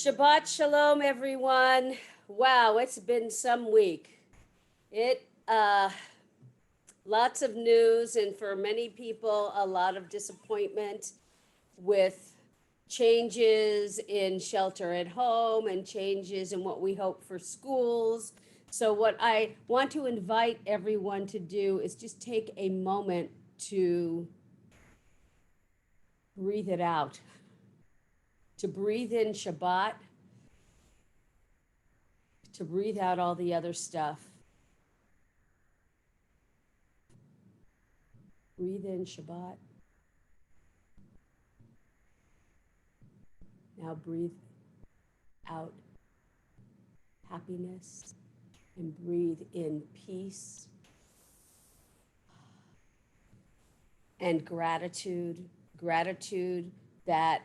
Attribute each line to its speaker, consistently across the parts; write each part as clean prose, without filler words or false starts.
Speaker 1: Shabbat Shalom, everyone. Wow, it's been some week. Lots of news, and for many people, a lot of disappointment with changes in shelter at home and changes in what we hope for schools. So what I want to invite everyone to do is just take a moment to breathe it out, to breathe in Shabbat, to breathe out all the other stuff. Breathe in Shabbat. Now breathe out happiness and breathe in peace and gratitude that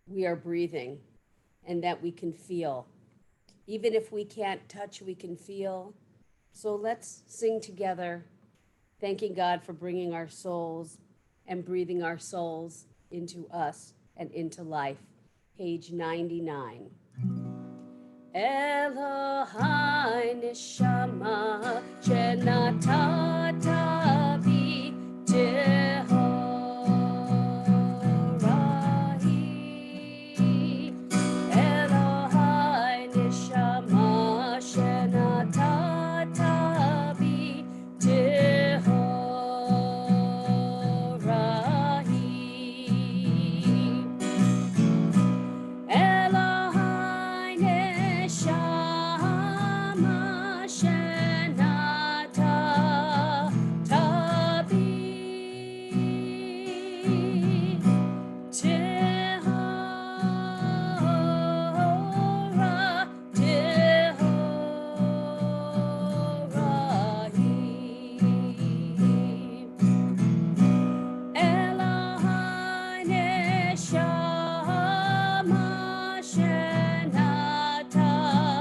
Speaker 1: we are breathing and that we can feel. Even if we can't touch, we can feel. So let's sing together, thanking God for bringing our souls and breathing our souls into us and into life. Page 99. Elohai neshama shenatata bi tehorahi. Elohai neshama shenatata bi tehorahi. Elohai neshama shenata tabi tehora tehorahi. Elohai neshama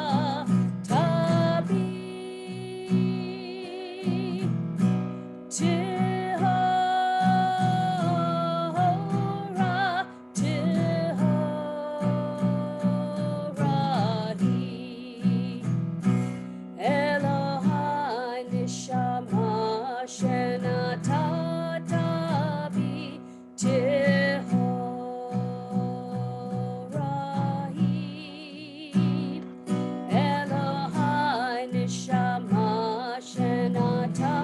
Speaker 1: shenata tabi tehora tehorahi. Elohai neshama shenata tabi tehorahi. Elohai neshama shenata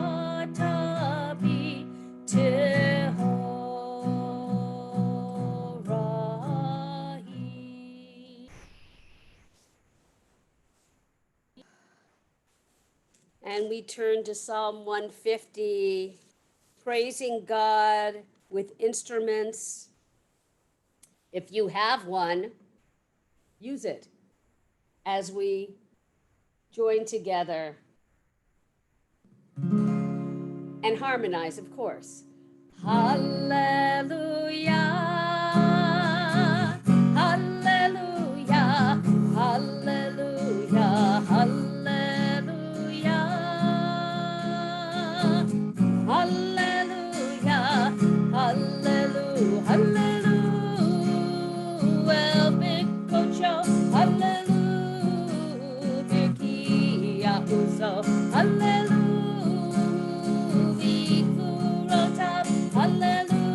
Speaker 1: tabi tehorahi. And we turn to Psalm 150, praising God with instruments. If you have one, use it as we join together and harmonize, of course. Hallelujah, hallelujah, hallelujah, hallelujah, hallelujah, hallelujah, hallelujah, well, big cocho, hallelujah, Birkia uso, hallelujah, Vikurota, hallelujah.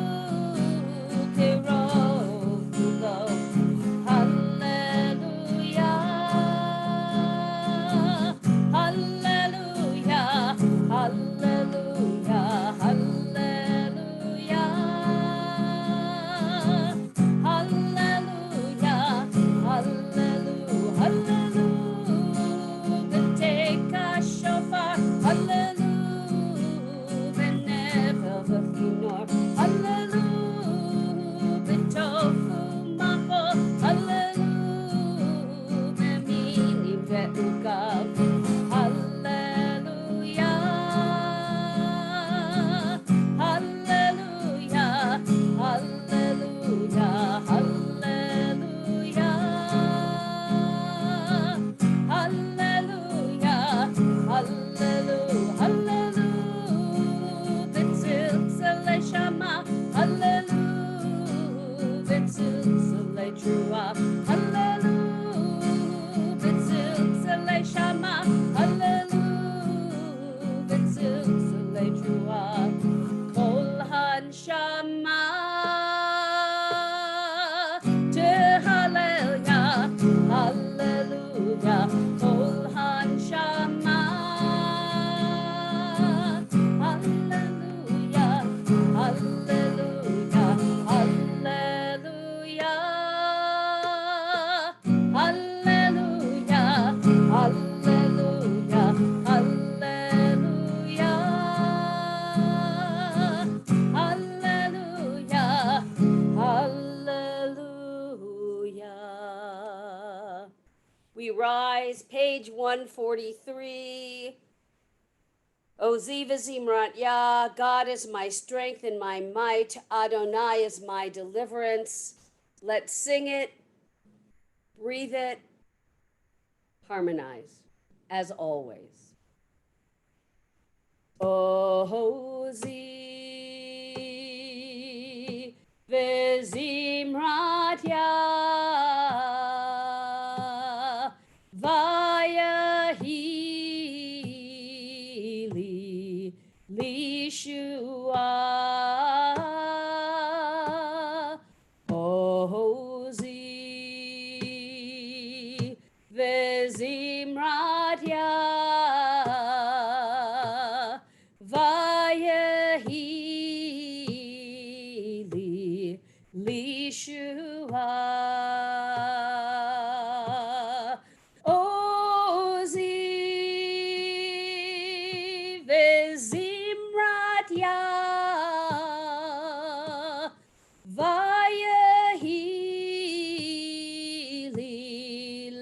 Speaker 1: We rise, page 143. Oziv Zimrat Yah, God is my strength and my might. Adonai is my deliverance. Let's sing it, breathe it, harmonize, as always. Oziv Zimrat Yah, Vayahi Lishua, Ozi Vezimrat Yah, Vayahi Lishua, Ozi Vezimrat Yah, Vayahi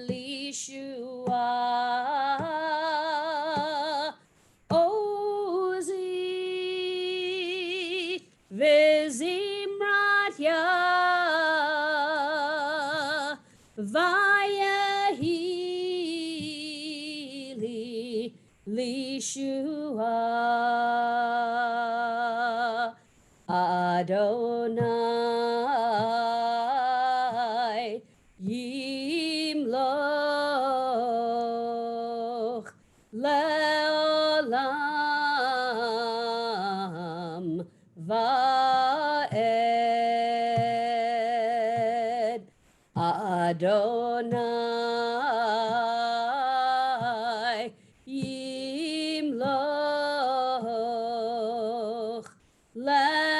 Speaker 1: Lishua, Ozi Vezimrat Yah, Vayahi Lishua, Adonai Yimloch Leolam Vaed, Adonai Yimloch Leolam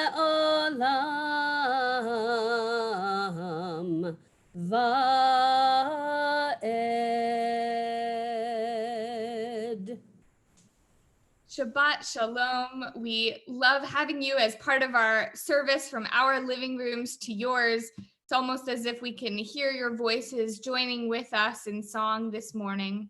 Speaker 1: Vaed.
Speaker 2: Shabbat Shalom. We love having you as part of our service from our living rooms to yours. It's almost as if we can hear your voices joining with us in song this morning.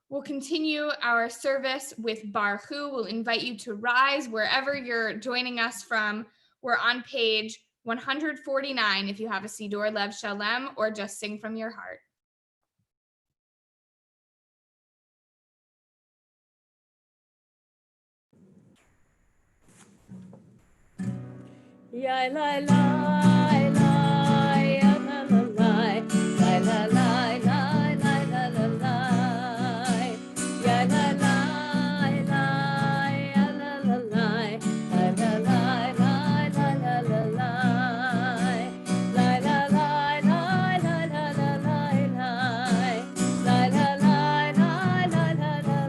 Speaker 2: We'll continue our service with Baruch Hu. We'll invite you to rise wherever you're joining us from. We're on page 149 if you have a Siddur Lev Shalem, or just sing from your heart.
Speaker 1: Ya la la la, ya la la la, la la la la, la la la la, ya la la la, ya la la la, la la la la, la la la la, la la la la, la la la la, la la la la, la la la la, la la la la, la la la la.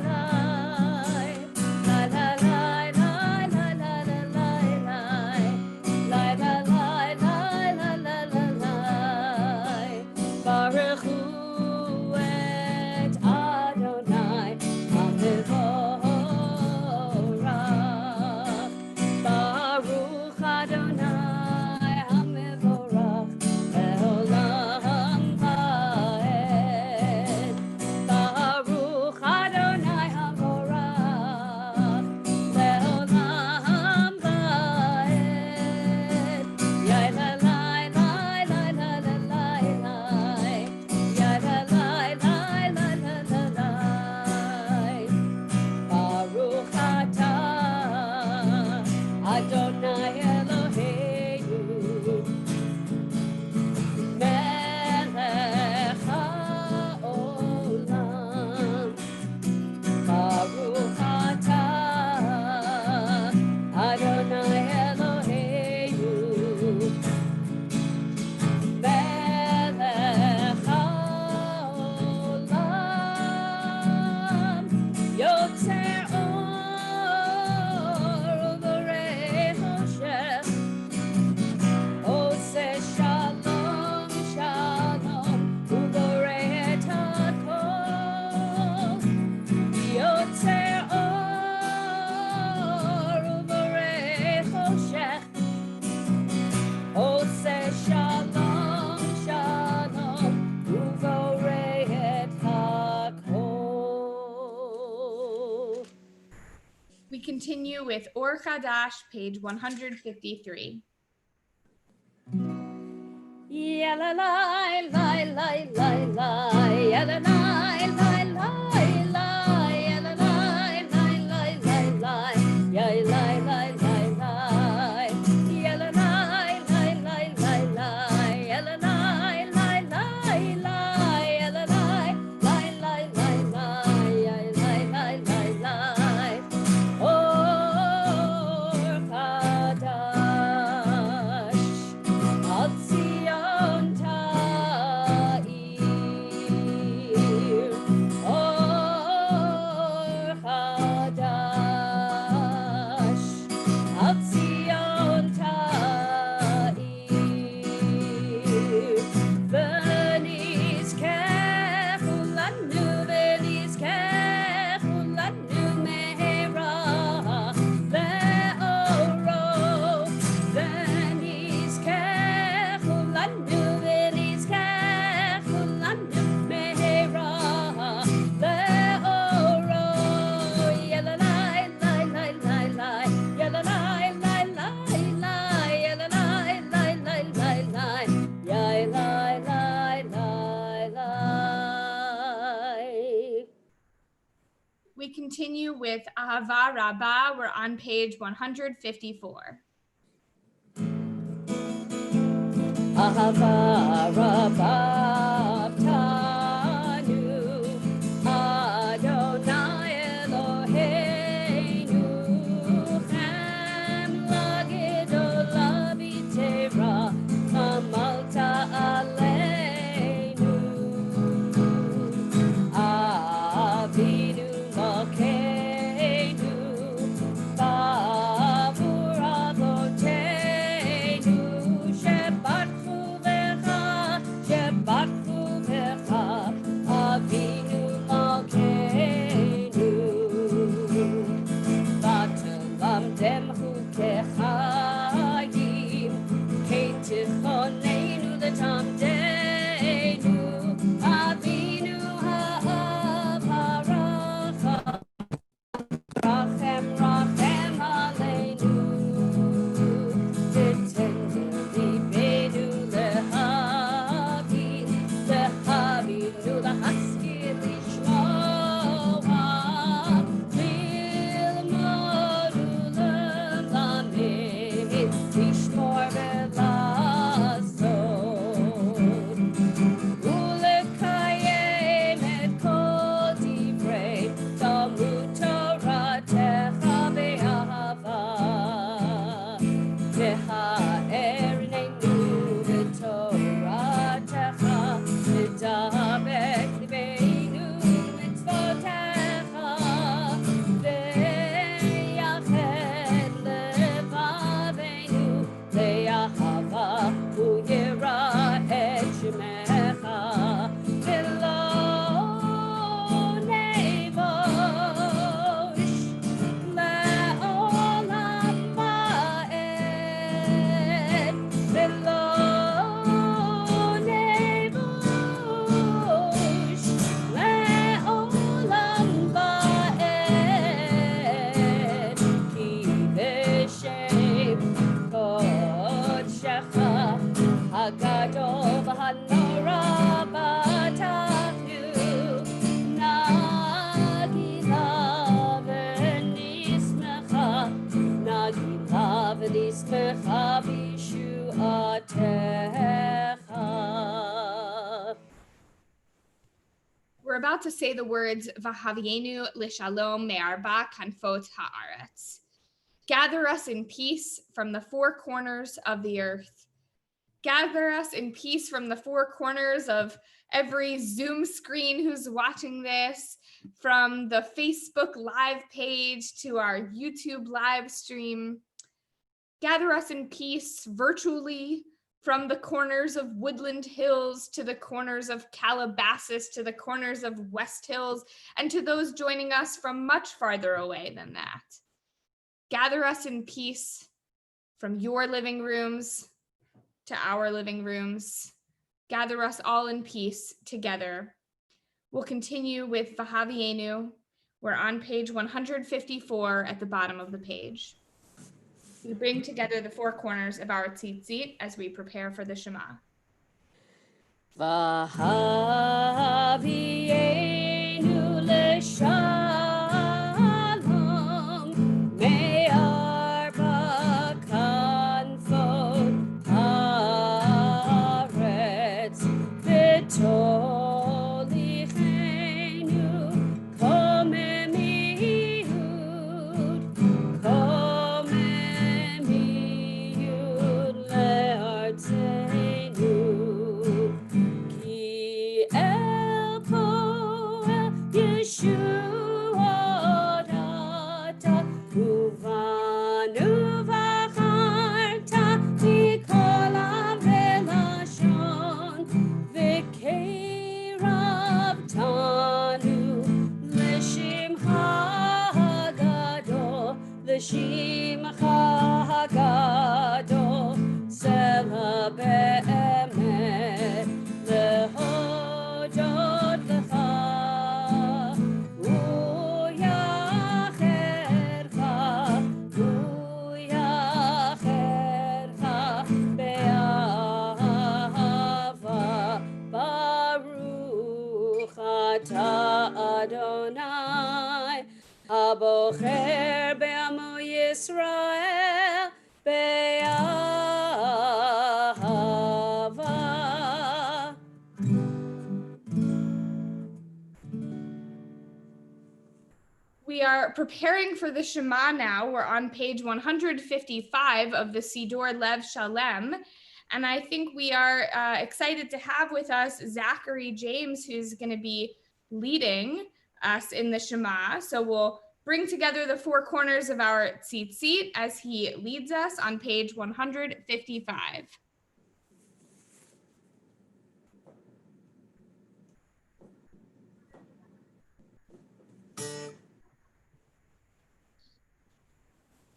Speaker 1: Baruch Hu et Adonai HaMevorach, Baruch Adonai HaMevorach Leolam Vaed, Baruch Adonai HaMevorach Leolam Vaed, Ya la la la la la la la, Ya la la la la la la la, Baruch atah Adonai Eloheinu
Speaker 2: with Or Chadash, page 153.
Speaker 1: Ya la la la la la la, ya la la la la la, ya la la la la la la, ya la la la la, ya la la la la la la, ya la la la la la, ya la la la la la la, ya la la la la. Oh, Kadash, Al Zion Ta'ir, Or Hadash, Al Zion Ta'ir, V'nizkeh Lanu, V'nizkeh Lanu Me'era Ve'oro, V'nizkeh Lanu, V'nizkeh Lanu Me'era Ve'oro, Yalalai, lai, lai, lai, lai, Yalalai, lai, lai, lai, Yalalai, lai, lai, lai, lai, Yai, lai, lai, lai, lai.
Speaker 2: We continue with Ahava Rabbah. We're on page 154.
Speaker 1: Ahava Rabbah Tanu, Adonai Eloheinu, Chem Lagedolah V'Tera, Amalta Aleinu, Avinu Malkeinu, Bavur Avoteinu, Shabbat Avinu Malkeinu, V'Talamdem Chukei Chayim, K'Tichoneinu L'Tamdeinu, Avinu Ha'av Ha'racham, Rachem Rachem Aleinu, V'Tender Libeinu Lehavin, Lehavinu L'Haskir Lishmoa, Lilmodu L'Lamed, Lishmor V'Lasod, U'Lekayem Et Kol Divrei Talmud Toratecha Be'ahava, V'ha'erinenu V'Toratecha, V'dabek Libeinu Mitzvotecha, V'yached Levaveinu Le'ahava, U'yirah Et Shemecha, V'lo nevosh Le'olam va'ed, V'lo nevosh Le'olam va'ed, Ki b'shem Kodshecha Hagadol v'hanora b'tachnu, Nagila v'nismecha, Nagila v'nismecha b'shu'atecha.
Speaker 2: We're about to say the words V'havienu L'Shalom Me'arba Kanfot Ha'aretz. Gather us in peace from the four corners of the earth. Gather us in peace from the four corners of every Zoom screen who's watching this, from the Facebook Live page to our YouTube live stream. Gather us in peace virtually from the corners of Woodland Hills to the corners of Calabasas to the corners of West Hills, and to those joining us from much farther away than that. Gather us in peace from your living rooms to our living rooms. Gather us all in peace together. We'll continue with V'havienu. We're on page 154 at the bottom of the page. We bring together the four corners of our tzitzit as we prepare for the Shema.
Speaker 1: V'havienu l'shalom me'arba kanfot haaretz v'tolichenu komemiyud le'artzenu ki el poel Yeshua data uvanu v'acharta mikol avelashon v'keirabtanu l'shimcha hagadol sela be'emet lehodot lecha uyachercha be'ahava baruch atah Adonai abocher be'amo Yisrael be'ahava.
Speaker 2: We are preparing for the Shema now. We're on page 155 of the Siddur Lev Shalem. And I think we are excited to have with us Zachary James, who's going to be leading us in the Shema. So we'll bring together the four corners of our tzitzit as he leads us on page 155.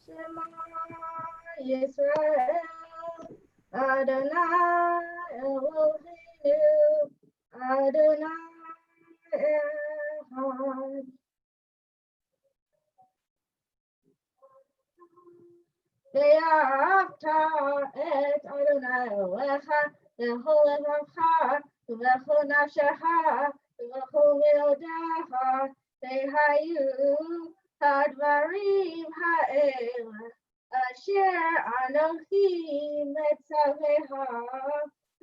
Speaker 3: Shema Yisrael, Adonai Eloheinu, Adonai Echad. Ve'ahavta et Adonai Elohecha b'chol levacha u'b'chol nafshecha u'b'chol me'odecha ve'hayu hadvarim ha'ela asher anochi metzaveha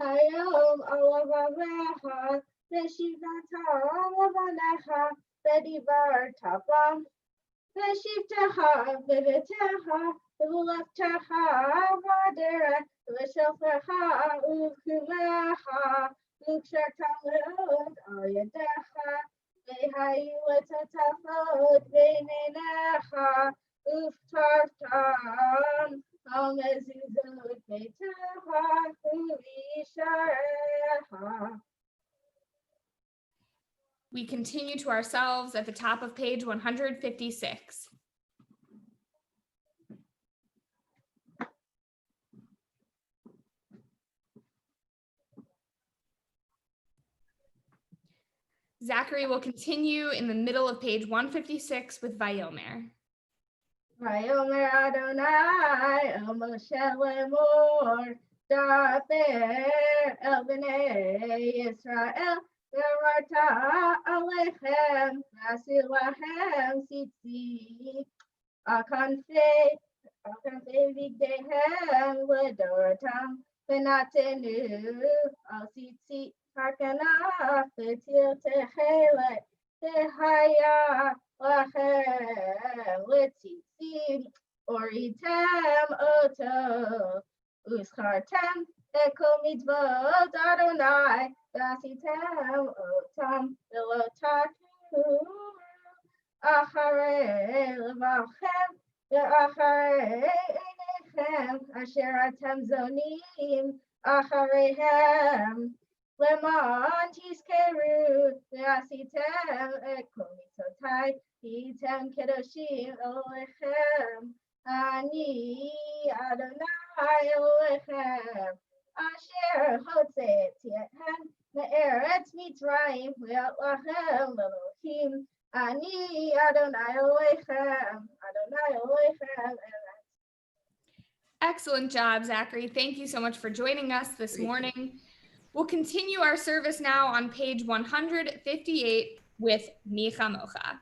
Speaker 3: hayom alavavecha v'shivnatam levanecha v'dibarta bam v'shivtecha v'vitecha v'uleftecha v'aderet v'shofecha u'kumecha u'kshertam le'od al yadecha v'hayu etatafot v'neinecha u'ftartam al mezuzot beitecha u'isharecha.
Speaker 2: We continue to ourselves at the top of page 156. Zachary will continue in the middle of page 156 with Vayomer.
Speaker 3: Vayomer Adonai el Moshe lemor, daber el bnei Yisrael, v'amarta alechem, v'asir lahem tzitzit, al kanfei vigdehem ledoratam, v'natenu al tzitzit harkanach v'til techelet, v'haya lachem letzitzit, oritem oto, uschartem ekol mitzvot Adonai, v'asitem otam v'lo tartu acharei levavchem v'acharei einechem asher atem zonim achareihem leman tizkeru v'asitem ekol mitzotai v'item kedoshim elohechem ani Adonai elohechem asher hotzetzietchem me'eretz Mitzrayim ve'at lachem Elohim Ani Adonai Elohechem, Adonai Elohechem.
Speaker 2: Excellent job, Zachary. Thank you so much for joining us this morning. We'll continue our service now on page 158 with Mi Chamocha.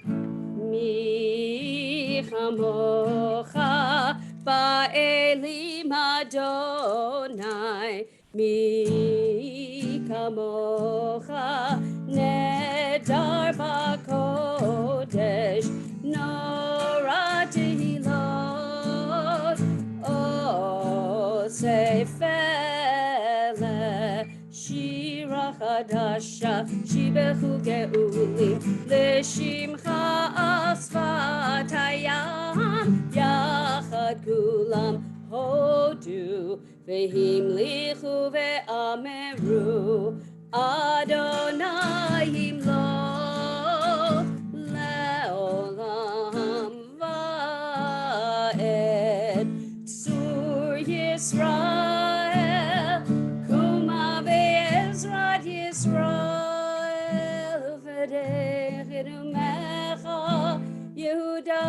Speaker 1: Mi chamocha ba'elim Adonai, mi kamocha nedar b'kodesh, nora tehilot, osefele shira chadasha, shibechu geulim, לשמחה שפת הים, יחד כולם הודו, והמליכו ואמרו, אדוני ימלוך לעולם ועד. צור ישראל, קומה בעזרת ישראל, Yehuda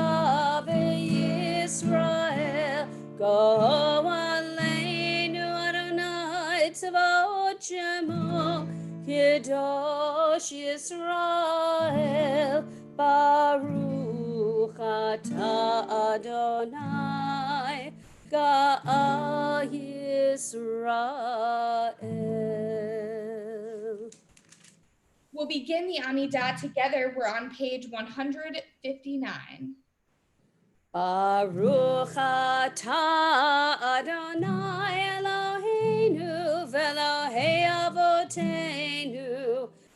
Speaker 1: v'Yisrael, go aleinu Adonai tzvaot shemo, Kadosh Yisrael, Baruch atah Adonai, Ga'al Yisrael.
Speaker 2: We'll begin the Amidah together. We're on page 159.
Speaker 1: Baruch atah Adonai Eloheinu v'Elohei Avotenu,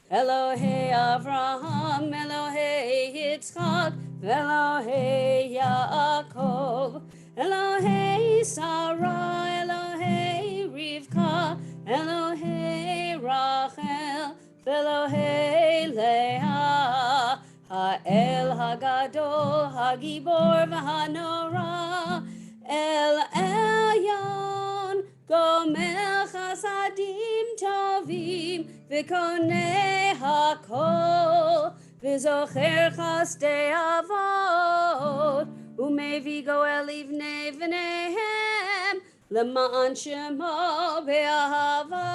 Speaker 1: Elohei Avraham, Elohei Yitzchak, v'Elohei Yaakov, Elohei Sarah, Elohei Rivka, Elohei Rachel, Elohei Leah, Ha'el Hagadol, Hagibor v'Hanora, El Elyon, Gomel Chasadim Tovim, V'konei Hakol, V'zocher Chasdei Avot, Umevi Goel Livnei V'neihem, L'ma'an Shemo Be'ahava.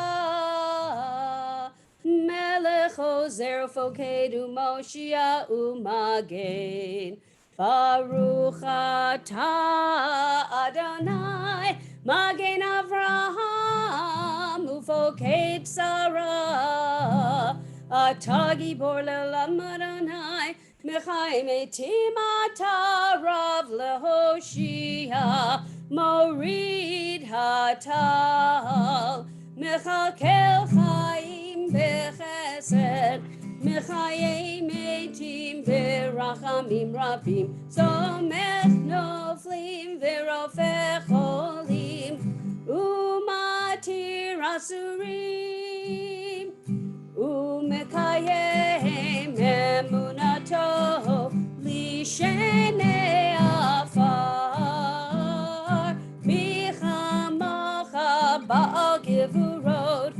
Speaker 1: Melech Ozer Ufoked Umoshia Umagen. Baruch atah Adonai, Magen Avraham, Ufoked Sarah. Atah Gibor Le'olam Adonai, Mechai Metim atah Rav Lehoshia, Morid Hatal, Mechakel Chaim Bechesed, Mechayei Metim Berachamim Rabim, Somech Noflim Verofech Cholim, Umatir Asurim, Umekayem Emunato, Lishenei Afar, Michamocha Ba'al Gevurot,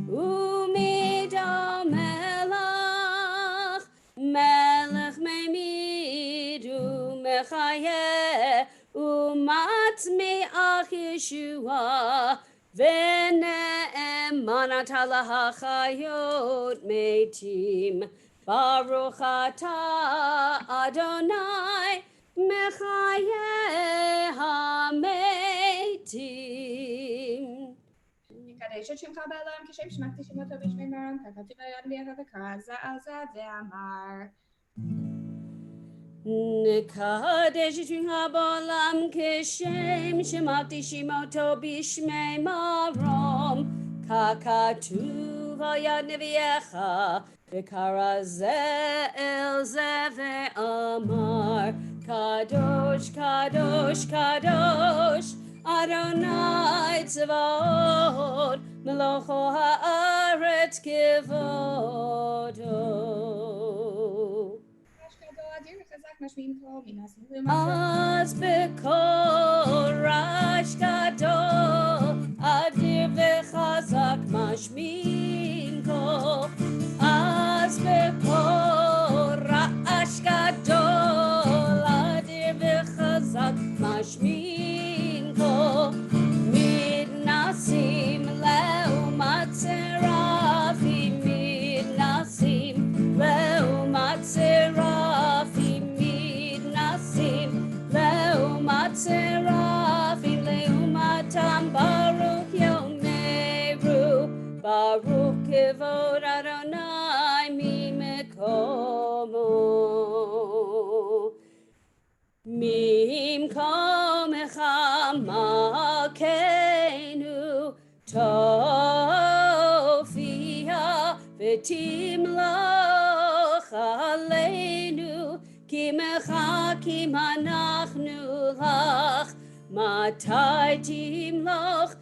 Speaker 1: Umidal Melech, Melech Memid, Umechayeh, Umatmeach Yeshua, V'ne'eman atah lahachayot metim. Baruch atah Adonai, mechayeh hametim.
Speaker 2: יקדש את שמך בעולם כשם שמקתי שמותו בשמי מרום, כתבתי ביד ביך וקרא זה על זה ואמר.
Speaker 1: נקדש את שמך בעולם כשם שמקתי שמותו בשמי מרום, ככתוב על יד נביאך, וקרא זה אל זה ואמר, קדוש קדוש קדוש Adonai tzvaot, melocho haaretz kivodo. Az bekol rash gadol, adir v'chazak mashmin kol. Az bekol Tam Baruch Yomeru, Baruch Kivod Adonai Mimekomo. Mimkomecha Malkeinu Tofia V'timloch Aleinu Kimecha Kimanachnu Lach Matai Timloch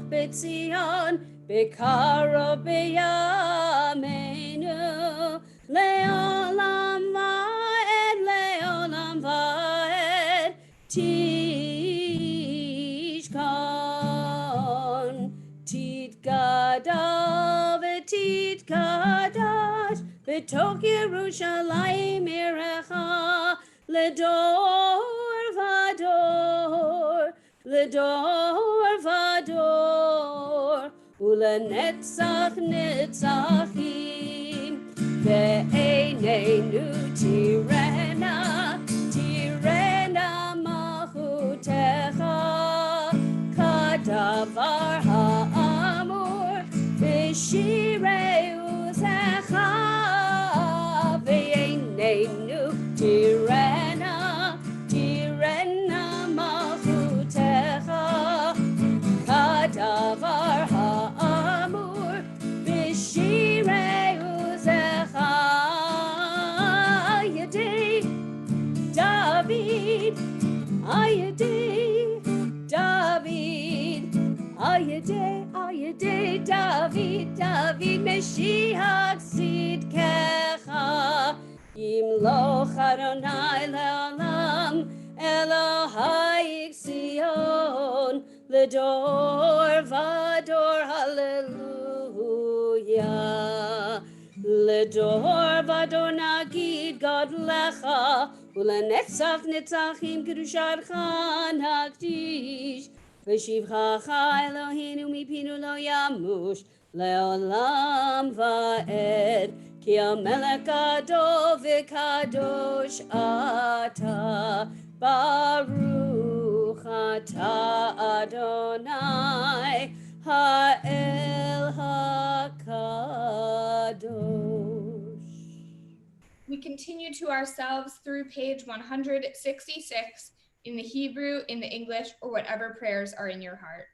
Speaker 1: B'Tzion B'Karo B'Yameinu Le'olam Va'ed Le'olam Va'ed Tishkon Titgadal V'Titgadash V'Tok Yerushalayim Irecha L'dor Vador Ulenetzach Netzachim Ve'einenu Tirena Machutecha Kadavar Ha'amur V'shirei Uzecha Ve'einenu Tirena Machutecha Kadavar Ha'amur V'shirei Uzecha Ayadei David Ayadei David Meshiach Tzidkecha Yimloch Adonai Le'olam Elohai Zion L'dor Vador Hallelujah L'dor Vador Nagid God Lecha Ulenetzach Netzachim Kedushatcha Nagdish V'shivchacha Eloheinu mipinu lo yamush Le'olam va'ed Ki hamelech gadol v'kadosh ata Baruch ata Adonai Ha'el HaKadosh.
Speaker 2: We continue to ourselves through page 166 in the Hebrew, in the English, or whatever prayers are in your heart.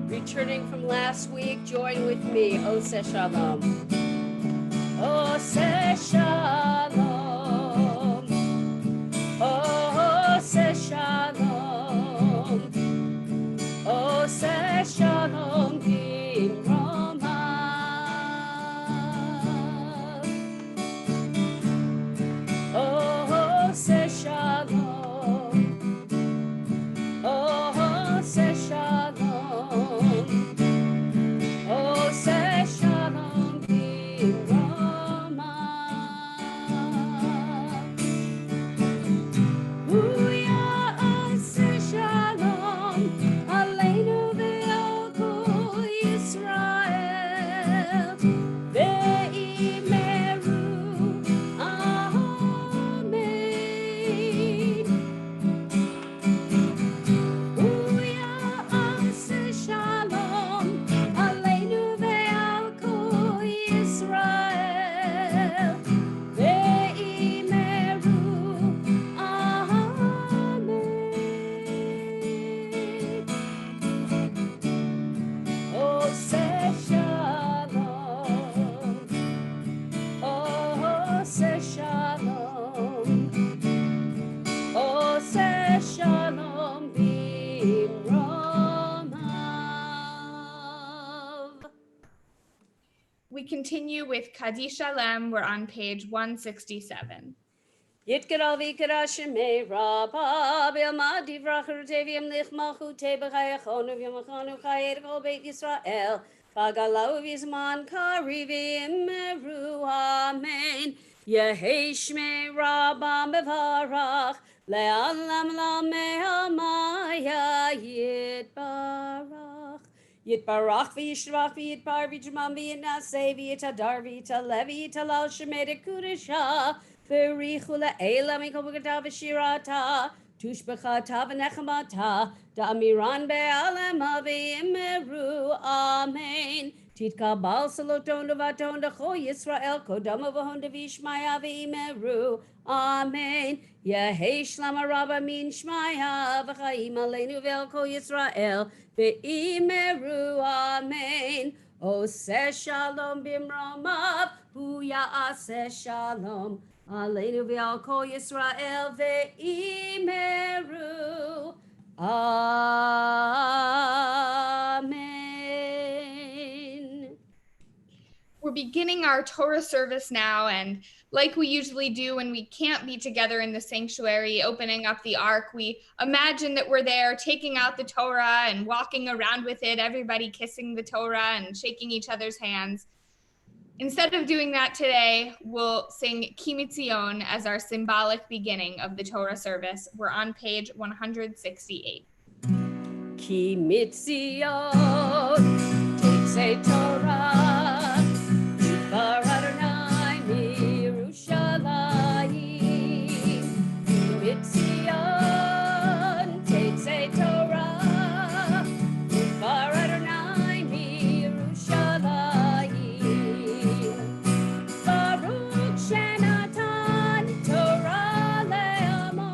Speaker 1: Returning from last week, join with me. Oseh Shalom. Oseh Shalom. Oseh Shalom. Oseh Shalom Bimromav. Oseh Shalom. Oseh Shalom. Oseh Shalom
Speaker 2: We continue with Kaddish Shalem. We're on page 167.
Speaker 1: Yitkara vikara shemei rabba b'yama divrachar tevim lichmachu tebechayachonu v'yamachonu chayet kol beit Yisrael kagalau v'zman karivim meru amen Yehi shmei rabba mevarach le'alam lamehamaya yitbarach Yitbarach v'yishrach v'yitbar v'yijmam v'yitnaseh v'yitadar v'yitaleh v'yitalal shemei dekudesha Verichu le'ela mikol b'gadav v'shirata tushbechata v'nechamata da'amiran be'alema v'yimeru amen titkabal saloton d'vaton d'cho Yisrael kodama v'hon d'vishmaya v'yimeru amen Yehi shlama rabba min shmaya v'chaim aleinu ve'el kol Yisrael v'yimeru amen Oseh shalom b'mromav hu ya'aseh shalom Aleinu v'al kol Yisrael ve'imeru. Amen.
Speaker 2: We're beginning our Torah service now, and like we usually do when we can't be together in the sanctuary, opening up the ark, we imagine that we're there taking out the Torah and walking around with it, everybody kissing the Torah and shaking each other's hands. Instead of doing that today, we'll sing Ki Mitzion as our symbolic beginning of the Torah service. We're on page 168.
Speaker 1: Ki Mitzion, Tetzei Torah, Yidbar Adonai miYerushalayim. Ki Mitzion, Tetzei Torah, Yidbar Adonai miYerushalayim. Baruch Shenatan Torah le'amo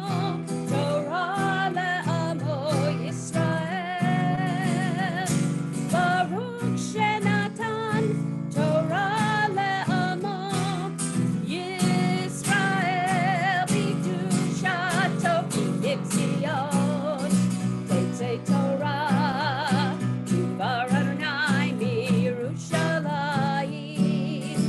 Speaker 1: Yisrael. Baruch Shenatan Torah le'amo Yisrael. B'kedushato ki Mitzion Tetzei Torah Yidbar Adonai miYerushalayim.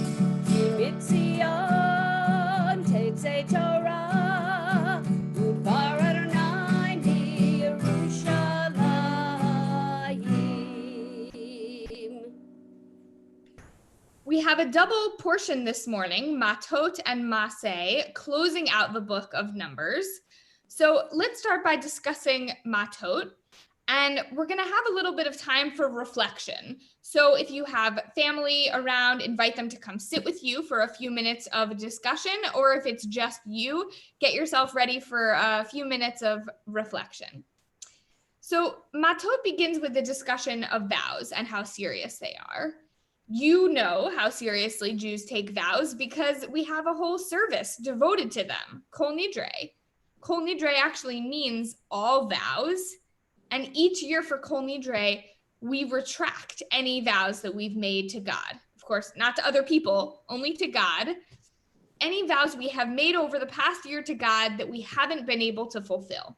Speaker 1: Ki Mitzion Tetzei Torah Yidbar Adonai miYerushalayim.
Speaker 2: We have a double portion this morning, Matot and Maseh, closing out the book of Numbers. So let's start by discussing Matot, and we're going to have a little bit of time for reflection. So if you have family around, invite them to come sit with you for a few minutes of discussion, or if it's just you, get yourself ready for a few minutes of reflection. So Matot begins with the discussion of vows and how serious they are. You know how seriously Jews take vows because we have a whole service devoted to them, Kol Nidre. Kol Nidre actually means all vows. And each year for Kol Nidre, we retract any vows that we've made to God. Of course, not to other people, only to God. Any vows we have made over the past year to God that we haven't been able to fulfill.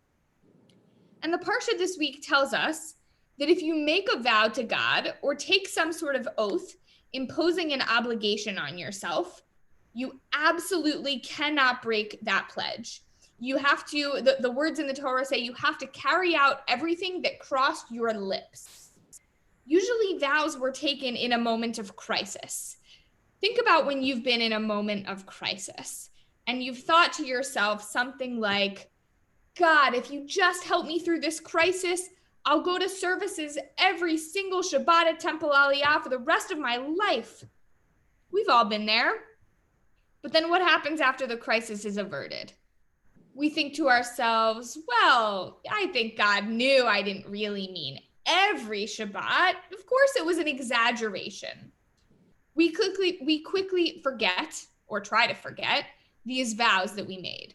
Speaker 2: And the Parsha this week tells us that if you make a vow to God or take some sort of oath imposing an obligation on yourself, you absolutely cannot break that pledge. You have to, the words in the Torah say, you have to carry out everything that crossed your lips. Usually vows were taken in a moment of crisis. Think about when you've been in a moment of crisis and you've thought to yourself something like, God, if you just help me through this crisis, I'll go to services every single Shabbat at Temple Aliyah for the rest of my life. We've all been there. But then what happens after the crisis is averted? We think to ourselves, well, I think God knew I didn't really mean every Shabbat. Of course, it was an exaggeration. We quickly forget or try to forget these vows that we made.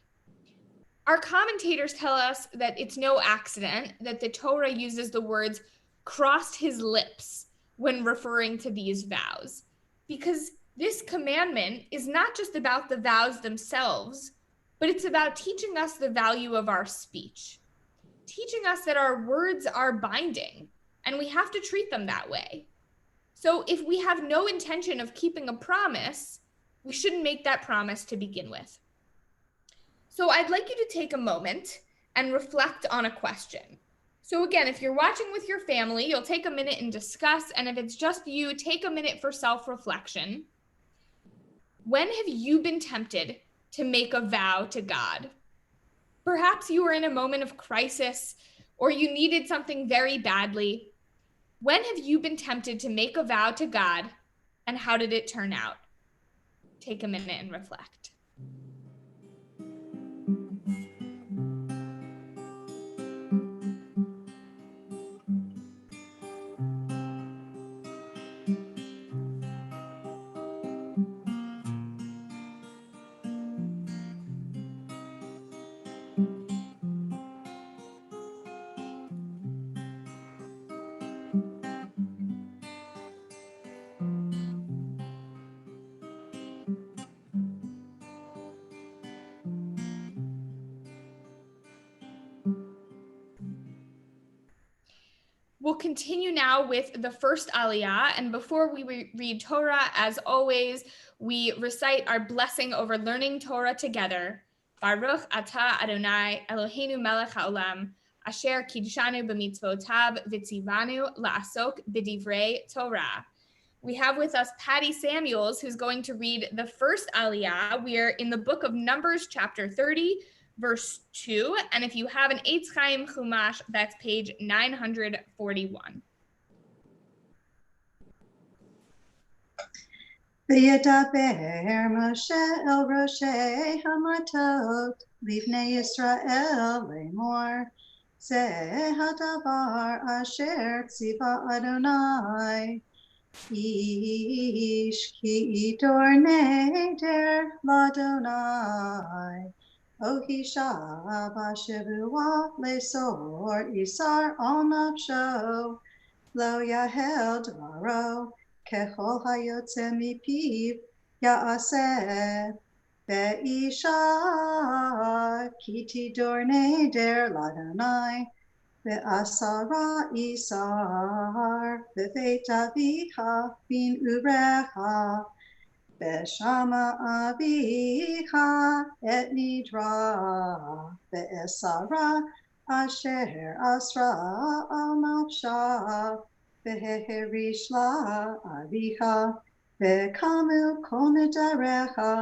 Speaker 2: Our commentators tell us that it's no accident that the Torah uses the words crossed his lips when referring to these vows, because this commandment is not just about the vows themselves, but it's about teaching us the value of our speech, teaching us that our words are binding and we have to treat them that way. So if we have no intention of keeping a promise, we shouldn't make that promise to begin with. So I'd like you to take a moment and reflect on a question. So again, if you're watching with your family, you'll take a minute and discuss, and if it's just you, take a minute for self-reflection. When have you been tempted to make a vow to God? Perhaps you were in a moment of crisis or you needed something very badly. When have you been tempted to make a vow to God, and how did it turn out? Take a minute and reflect. We'll continue now with the first Aliyah, and before we read Torah, as always, we recite our blessing over learning Torah together. Baruch atah Adonai Eloheinu melech haolam, asher kidshanu b'mitzvotav v'tzivanu la'asok b'divrei Torah. We have with us Patty Samuels, who's going to read the first Aliyah. We are in the book of Numbers, chapter 30, verse 2, and if you have an Eitz Chaim Chumash, that's page 941.
Speaker 4: V'yedaber Moshe el Roshei Hamatot Livnei Yisrael lemor Zeh hadavar asher tziva Adonai Ish ki idor neder l'Adonai O hishav ashevuah lesor isar al nafsho lo yahel dvaro kechol hayotze mipiv ya'aseh ve'isha ki tidor neder l'Adonai ve'asara isar ve'veit avicha bin urecha ve'shama avicha et nidra ve'esara asher asra al nafsha ve'herish la avicha ve'kamu kol nedarecha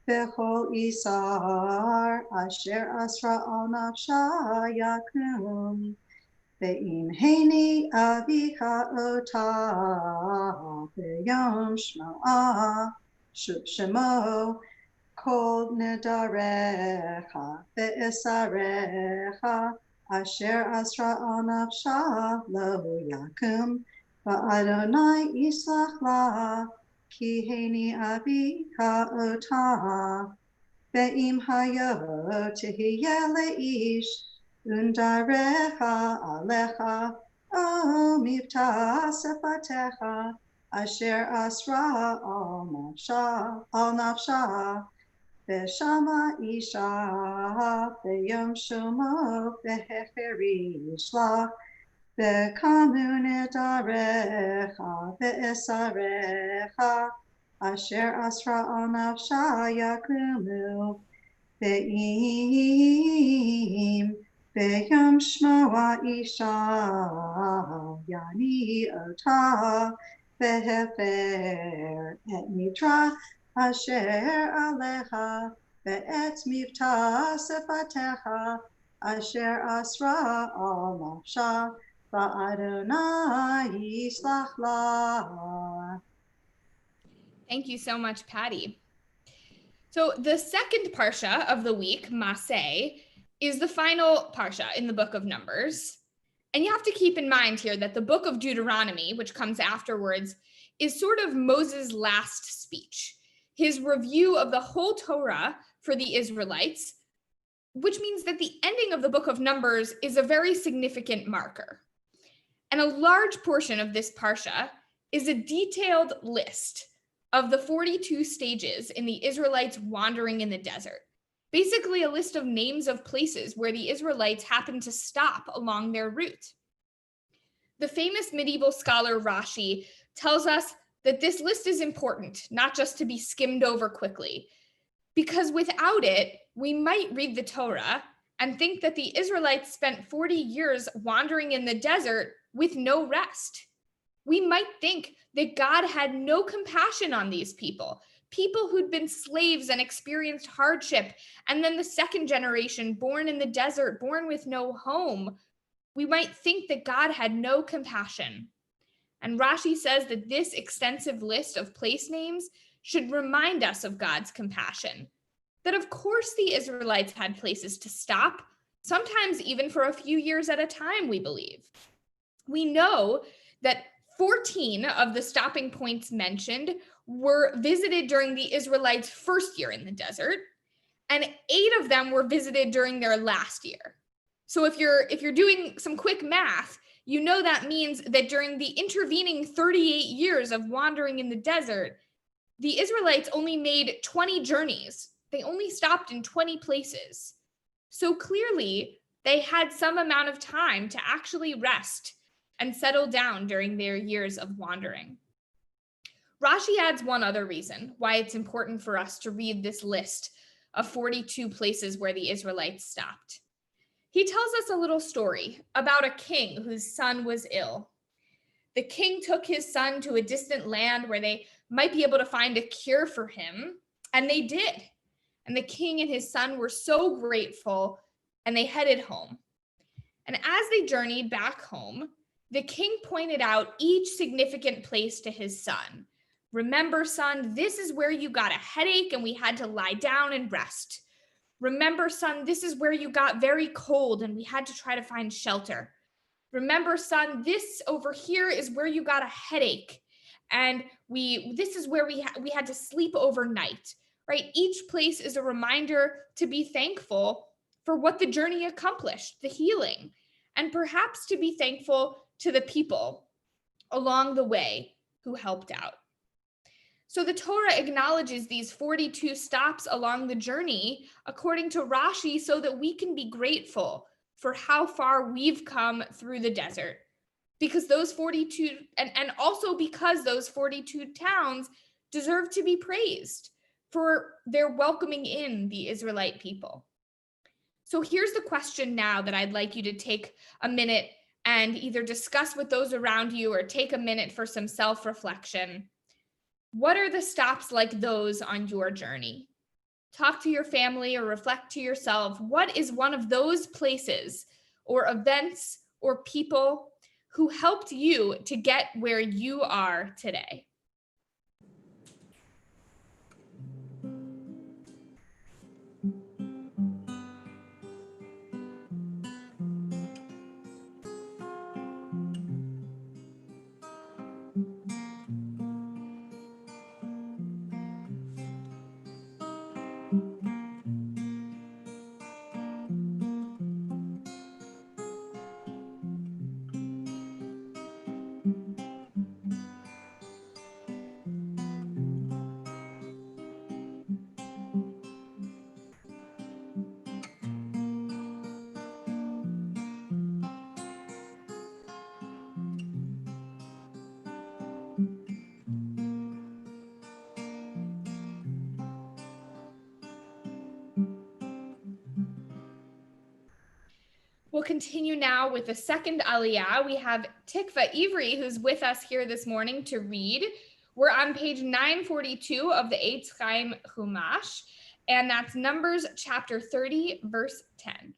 Speaker 4: ve'chol isar asher asra al nafsha yakum ve'im heini avicha ota ve'yom shmo'a shemo kol nedarecha ve'esarecha asher asra al nafsha lo yakum va'adonai yislach la ki heini avicha ota ve'im hayo tehiyeh leish undarecha alecha o mivta sefatecha asher asra al nafsha ve'shama isha ve'yom shomo ve'hecherish la ve'kamu nedarecha ve'esarecha asher asra al nafsha yakumu ve'im ve'yom shmoa isha yani ota ve'hefer et nitra asher alecha ve'et mivta sefatecha asher asra al nafsha va'adonai yislach la.
Speaker 2: Thank you so much, Patty. So the second parsha of the week, Maseh, is the final parsha in the book of Numbers. And you have to keep in mind here that the book of Deuteronomy, which comes afterwards, is sort of Moses' last speech. his review of the whole Torah for the Israelites, which means that the ending of the book of Numbers is a very significant marker. And a large portion of this parsha is a detailed list of the 42 stages in the Israelites wandering in the desert. Basically, a list of names of places where the Israelites happened to stop along their route. The famous medieval scholar Rashi tells us that this list is important, not just to be skimmed over quickly, because without it, we might read the Torah and think that the Israelites spent 40 years wandering in the desert with no rest. We might think that God had no compassion on these people who'd been slaves and experienced hardship, and then the second generation born in the desert, born with no home. We might think that God had no compassion. And Rashi says that this extensive list of place names should remind us of God's compassion. That of course the Israelites had places to stop, sometimes even for a few years at a time, we believe. We know that 14 of the stopping points mentioned were visited during the Israelites' first year in the desert, and 8 of them were visited during their last year. So if you're doing some quick math, you know that means that during the intervening 38 years of wandering in the desert, the Israelites only made 20 journeys. They only stopped in 20 places. So clearly, they had some amount of time to actually rest and settle down during their years of wandering. Rashi adds one other reason why it's important for us to read this list of 42 places where the Israelites stopped. He tells us a little story about a king whose son was ill. The king took his son to a distant land where they might be able to find a cure for him, and they did. And the king and his son were so grateful, and they headed home. And as they journeyed back home, the king pointed out each significant place to his son. Remember, son, this is where you got a headache and we had to lie down and rest. Remember, son, this is where you got very cold and we had to try to find shelter. Remember, son, this over here is where you got a headache and this is where we had to sleep overnight, right? Each place is a reminder to be thankful for what the journey accomplished, the healing, and perhaps to be thankful to the people along the way who helped out. So the Torah acknowledges these 42 stops along the journey, according to Rashi, so that we can be grateful for how far we've come through the desert. Because those 42, and also because those 42 towns deserve to be praised for their welcoming in the Israelite people. So here's the question now that I'd like you to take a minute and either discuss with those around you or take a minute for some self-reflection. What are the stops like those on your journey? Talk to your family or reflect to yourself. What is one of those places or events or people who helped you to get where you are today? We'll continue now with the second Aliyah. We have Tikva Ivri, who's with us here this morning to read. We're on page 942 of the Eitz Chaim Chumash, and that's Numbers chapter 30, verse 10.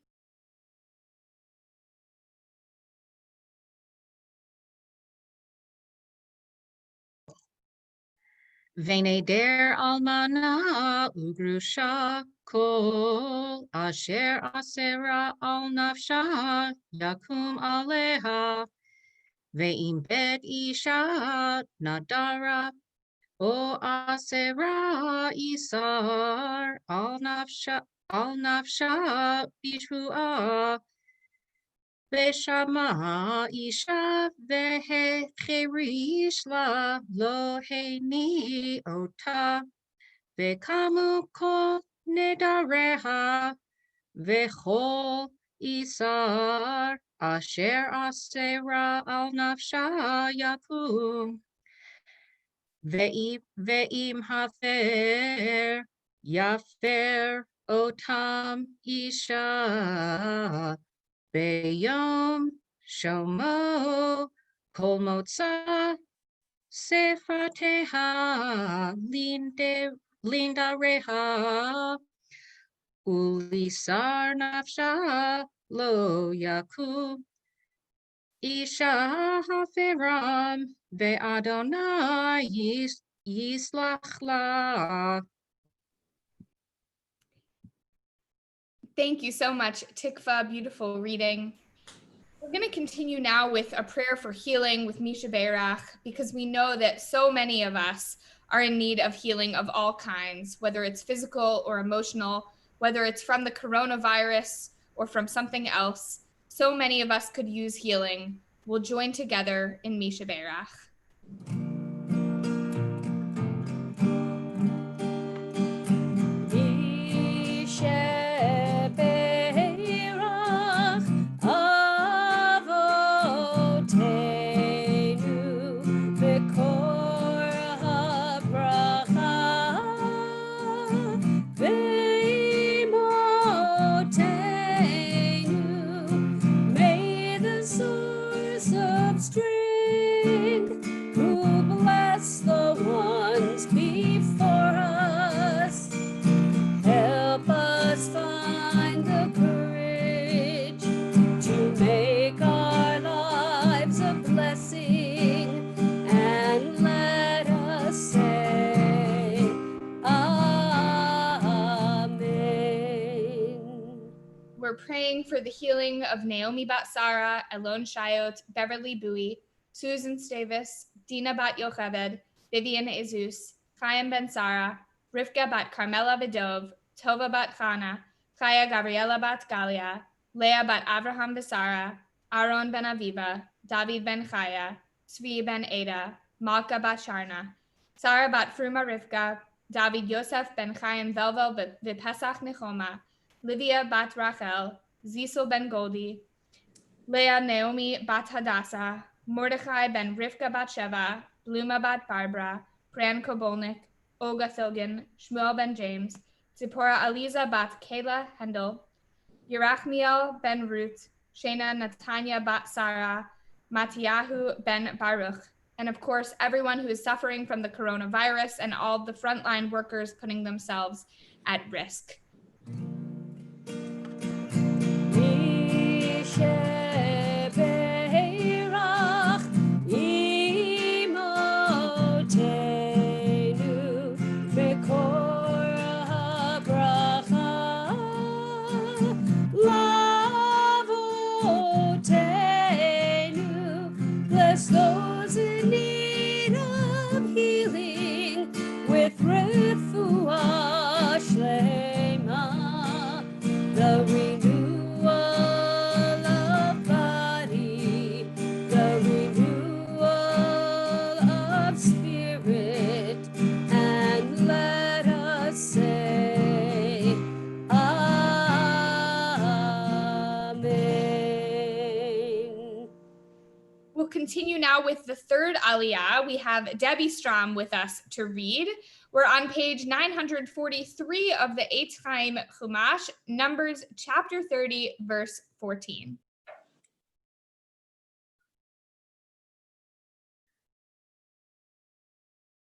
Speaker 5: V'neder almana ugrusha kol asher asera al nafsha yakum aleha ve'im bet isha nadara O Asera Isar al nafsha bishua Veshama Isha Vehecherish la lo heini ota Vekamu kol nedareha Vechol Isar Asher Asera al nafsha yakum Ve'im hafer yafer otam isha beyom shomo kol motza sefateha lindareha ulisar nafsha lo yakub Isha hafiram ve'adonai yislach la.
Speaker 2: Thank you so much, Tikva. Beautiful reading. We're going to continue now with a prayer for healing with Misha Beirach, because we know that so many of us are in need of healing of all kinds, whether it's physical or emotional, whether it's from the coronavirus or from something else. So many of us could use healing. We'll join together in Misha Beirach.
Speaker 1: May the source of strength, who bless the ones before us, help us find the courage to make our lives a blessing, and let us say, Amen.
Speaker 2: We're praying for the healing of Naomi Bat Sarah, Elon Shayot, Beverly Bowie, Susan Stavis, Dina Bat Yocheved, Vivian Jesus, Chaim Ben Sarah, Rivka Bat Carmela Vidov, Tova Bat Chana, Chaya Gabriela Bat Galia, Leah Bat Avraham Besara, Aaron Ben Aviva, David Ben Chaya, Tzvi Ben Ada, Malka Bat Sharna, Sarah Bat Fruma Rivka, David Yosef Ben Chaim Velvel Vipesach Nechoma, Livia Bat Rachel, Zisel Ben Goldi, Leah Naomi Bat Hadassah, Mordechai Ben Rivka Bat Sheva, Bluma Bat Barbara, Fran Kobolnik, Olga Thilgen, Shmuel Ben James, Zipporah Aliza Bat Kayla Hendel, Yerachmiel Ben Ruth, Shana Natanya Bat Sarah, Matiyahu Ben Baruch, and of course, everyone who is suffering from the coronavirus and all the frontline workers putting themselves at risk.
Speaker 1: Bless those in need of healing with refuah shlema, the renewal of body, the renewal of spirit, and let us say, Amen.
Speaker 2: We'll continue now with the third Aliyah. We have Debbie Strom with us to read. We're on page 943 of the Eitz Chaim Chumash, Numbers chapter 30, verse 14.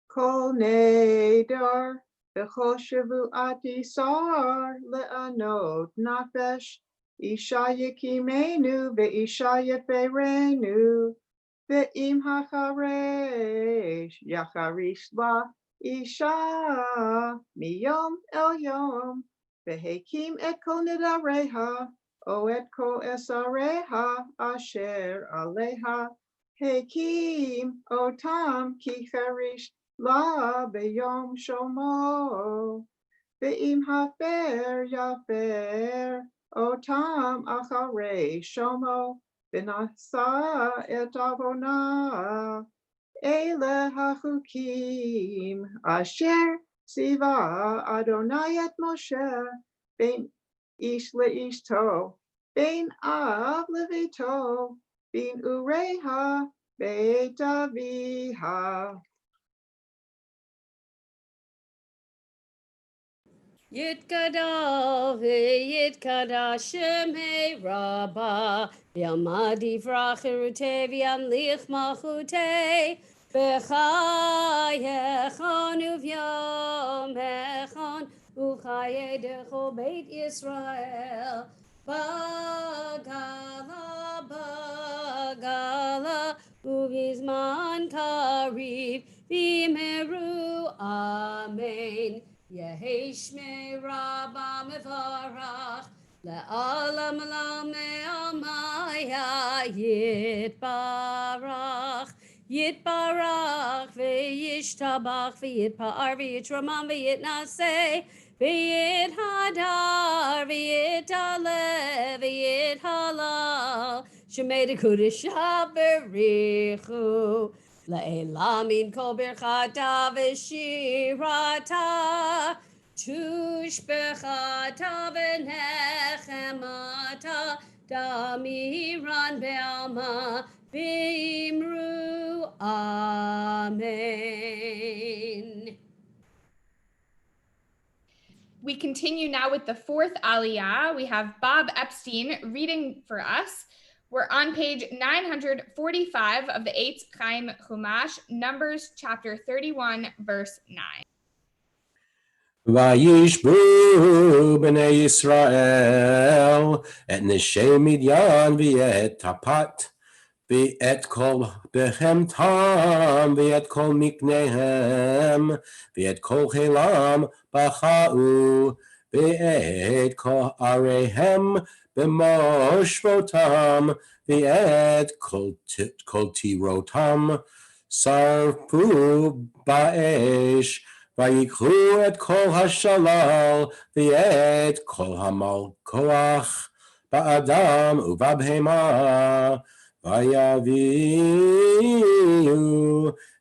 Speaker 6: Kol neder b'chol shavuat isar le'anot nafesh isha yekimenu ve'isha yeferenu ve'im hacharesh yacharish la isha miyom el yom ve'hekim et kol nedareha o et kol esareha asher aleha hekim otam ki charish La beyom shomo. Ve'im hafer yafer. Otam acharei shomo. V'nasa et avona. Ele hachukim asher siva Adonai et Moshe ben ish leishto ben av levito ben ureha beit aviha.
Speaker 1: Yitkadal v'yitkada shemei rabba v'yamadi vrachirute v'yamlich malchute v'chayechon uv'yomechon uchayedecho beit Yisrael bagala bagala uv'izman kariv v'meru amen. Yehi shmei rabba mevarach le'alam olam me'amaya yitbarach yitbarach ve'yishtabach ve'yitpa'ar ve'yitramam ve'yitnaseh ve'yithadar ve'yitale ve'yithalal shemei dekudesha berichu Le'elamin kol birchata v'shirata tushbechata v'nechemata damiran be'alma v'imru amen.
Speaker 2: We continue now with the fourth Aliyah. We have Bob Epstein reading for us. We're on page 945 of the Eitz Chaim Chumash, Numbers chapter 31, verse 9.
Speaker 7: Vayishbu b'nei Yisrael et neshei Midyan v'et tapat v'et kol behemtam v'et kol miknehem v'et kol chelam b'cha'u v'et kol arehem b'moshvotam v'et kol tirotam sarfu ba'esh Vayikhu et kol hashalal v'et kol hamal koach ba'adam uvabhema vayaviu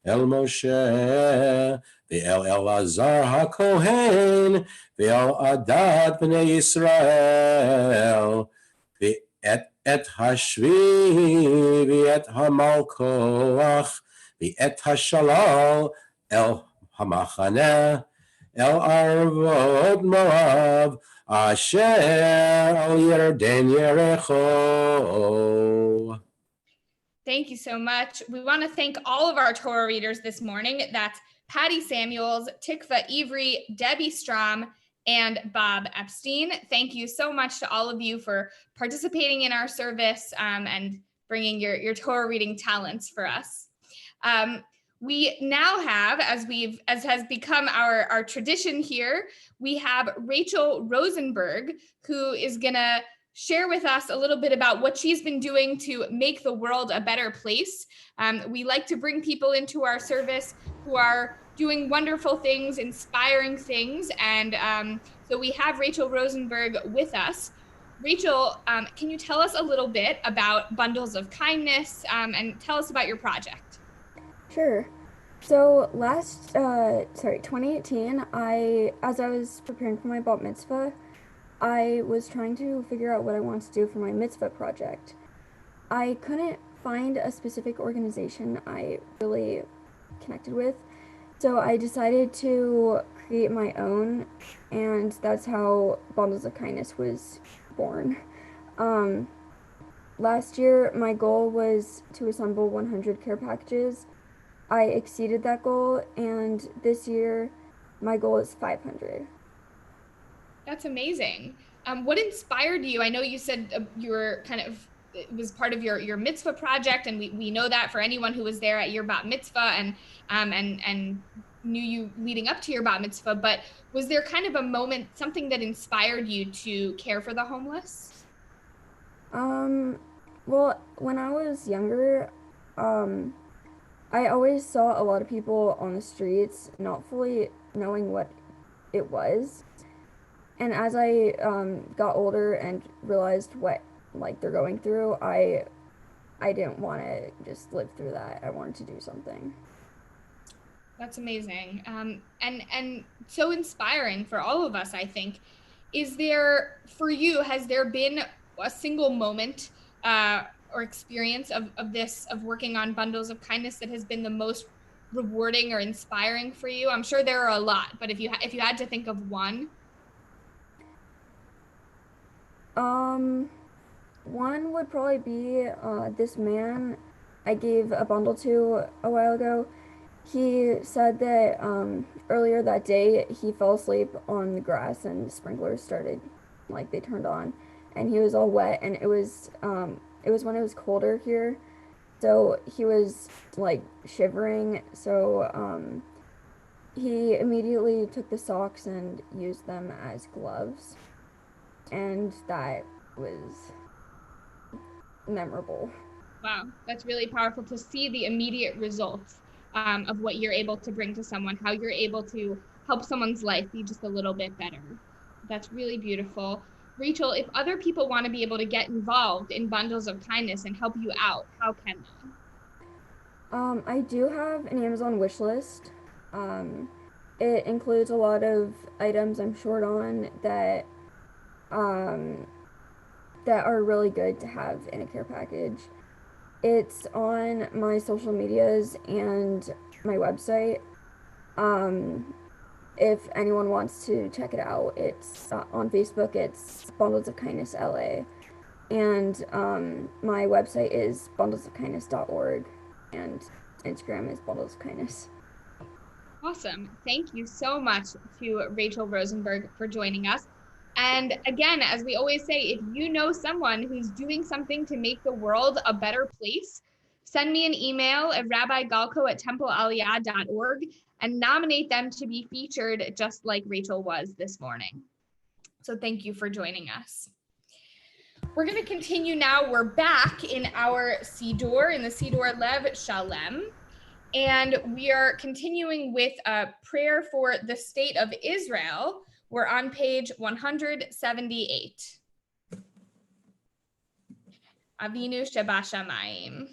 Speaker 7: el Moshe v'el Elazar hakohen v'el Adad b'nei Yisrael v'et hashvi v'et hamal koach v'et hashalal el Hamachane El Arvot Moav Asher Al Yerden Yerecho.
Speaker 2: Thank you so much. We want to thank all of our Torah readers this morning. That's Patty Samuels, Tikva Ivry, Debbie Strom, and Bob Epstein. Thank you so much to all of you for participating in our service and bringing your Torah reading talents for us. We now have, as has become our tradition here, we have Rachel Rosenberg, who is gonna share with us a little bit about what she's been doing to make the world a better place. We like to bring people into our service who are doing wonderful things, inspiring things, and so we have Rachel Rosenberg with us. Rachel, can you tell us a little bit about Bundles of Kindness and tell us about your project?
Speaker 8: Sure. So 2018, as I was preparing for my bat mitzvah, I was trying to figure out what I wanted to do for my mitzvah project. I couldn't find a specific organization I really connected with, so I decided to create my own, and that's how Bundles of Kindness was born. Last year, my goal was to assemble 100 care packages. I exceeded that goal, and this year my goal is 500.
Speaker 2: That's amazing. What inspired you? I know you said you were it was part of your mitzvah project, and we know that for anyone who was there at your bat mitzvah and knew you leading up to your bat mitzvah, but was there kind of a moment, something that inspired you to care for the homeless?
Speaker 8: Well, when I was younger, I always saw a lot of people on the streets not fully knowing what it was. And as I got older and realized what like they're going through, I didn't want to just live through that. I wanted to do something.
Speaker 2: That's amazing. And so inspiring for all of us, I think. Is there, for you, has there been a single moment or experience of this, of working on bundles of kindness that has been the most rewarding or inspiring for you? I'm sure there are a lot, but if you had to think of one.
Speaker 8: One would probably be this man I gave a bundle to a while ago. He said that earlier that day he fell asleep on the grass and sprinklers started, like they turned on, and he was all wet, and it was when it was colder here, so he was like shivering. So he immediately took the socks and used them as gloves, and that was memorable.
Speaker 2: Wow, that's really powerful to see the immediate results of what you're able to bring to someone, how you're able to help someone's life be just a little bit better. That's really beautiful. Rachel, if other people want to be able to get involved in bundles of kindness and help you out, how can they?
Speaker 8: I do have an Amazon wish list. It includes a lot of items I'm short on that are really good to have in a care package. It's on my social medias and my website. If anyone wants to check it out, it's on Facebook, it's Bundles of Kindness LA. And my website is bundlesofkindness.org, and Instagram is Bundles of Kindness.
Speaker 2: Awesome. Thank you so much to Rachel Rosenberg for joining us. And again, as we always say, if you know someone who's doing something to make the world a better place, send me an email at rabbigalko@templealiyah.org and nominate them to be featured just like Rachel was this morning. So thank you for joining us. We're going to continue now. We're back in our Siddur, in the Siddur Lev Shalem. And we are continuing with a prayer for the state of Israel. We're on page 178. Avinu Shebashamayim.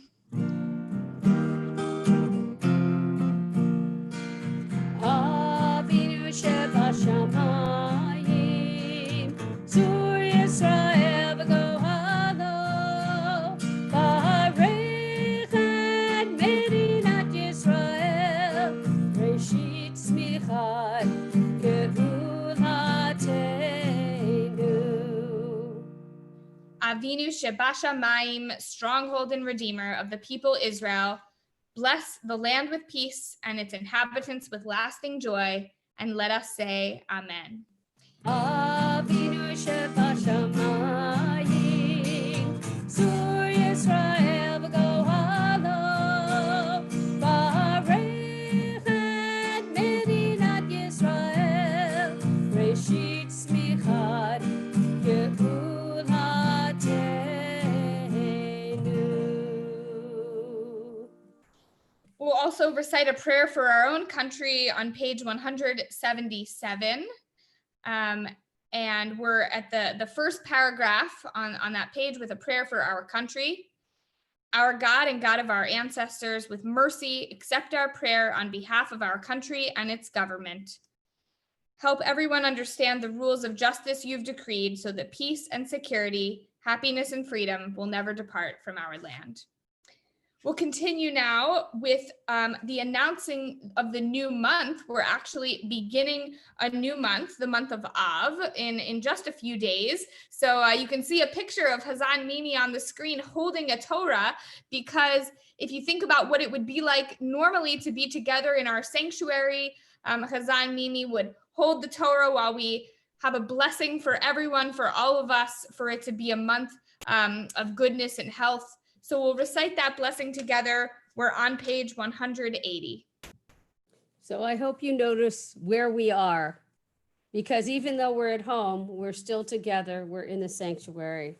Speaker 1: Avinu Shebashamayim, Zur Yisrael v'Gohalo, Ba'arech et Medinat Yisrael, Reshit Tzmichat Gevulatenu.
Speaker 2: Avinu Shebashamayim, stronghold and redeemer of the people Israel, bless the land with peace and its inhabitants with lasting joy, and let us say Amen.
Speaker 1: Avinu Shebashamayim, Zur Yisrael v'Gohalo, Ba'arech et Medinat Yisrael, Reshit Tzmichat Gevulatenu.
Speaker 2: We'll also recite a prayer for our own country on page 177. And we're at the first paragraph on that page with a prayer for our country. Our God and God of our ancestors, with mercy, accept our prayer on behalf of our country and its government. Help everyone understand the rules of justice you've decreed so that peace and security, happiness and freedom will never depart from our land. We'll continue now with the announcing of the new month. We're actually beginning a new month, the month of Av, in just a few days. So you can see a picture of Hazan Mimi on the screen holding a Torah, because if you think about what it would be like normally to be together in our sanctuary, Hazan Mimi would hold the Torah while we have a blessing for everyone, for all of us, for it to be a month of goodness and health. So we'll recite that blessing together. We're on page 180.
Speaker 1: So I hope you notice where we are, because even though we're at home, we're still together. We're in the sanctuary.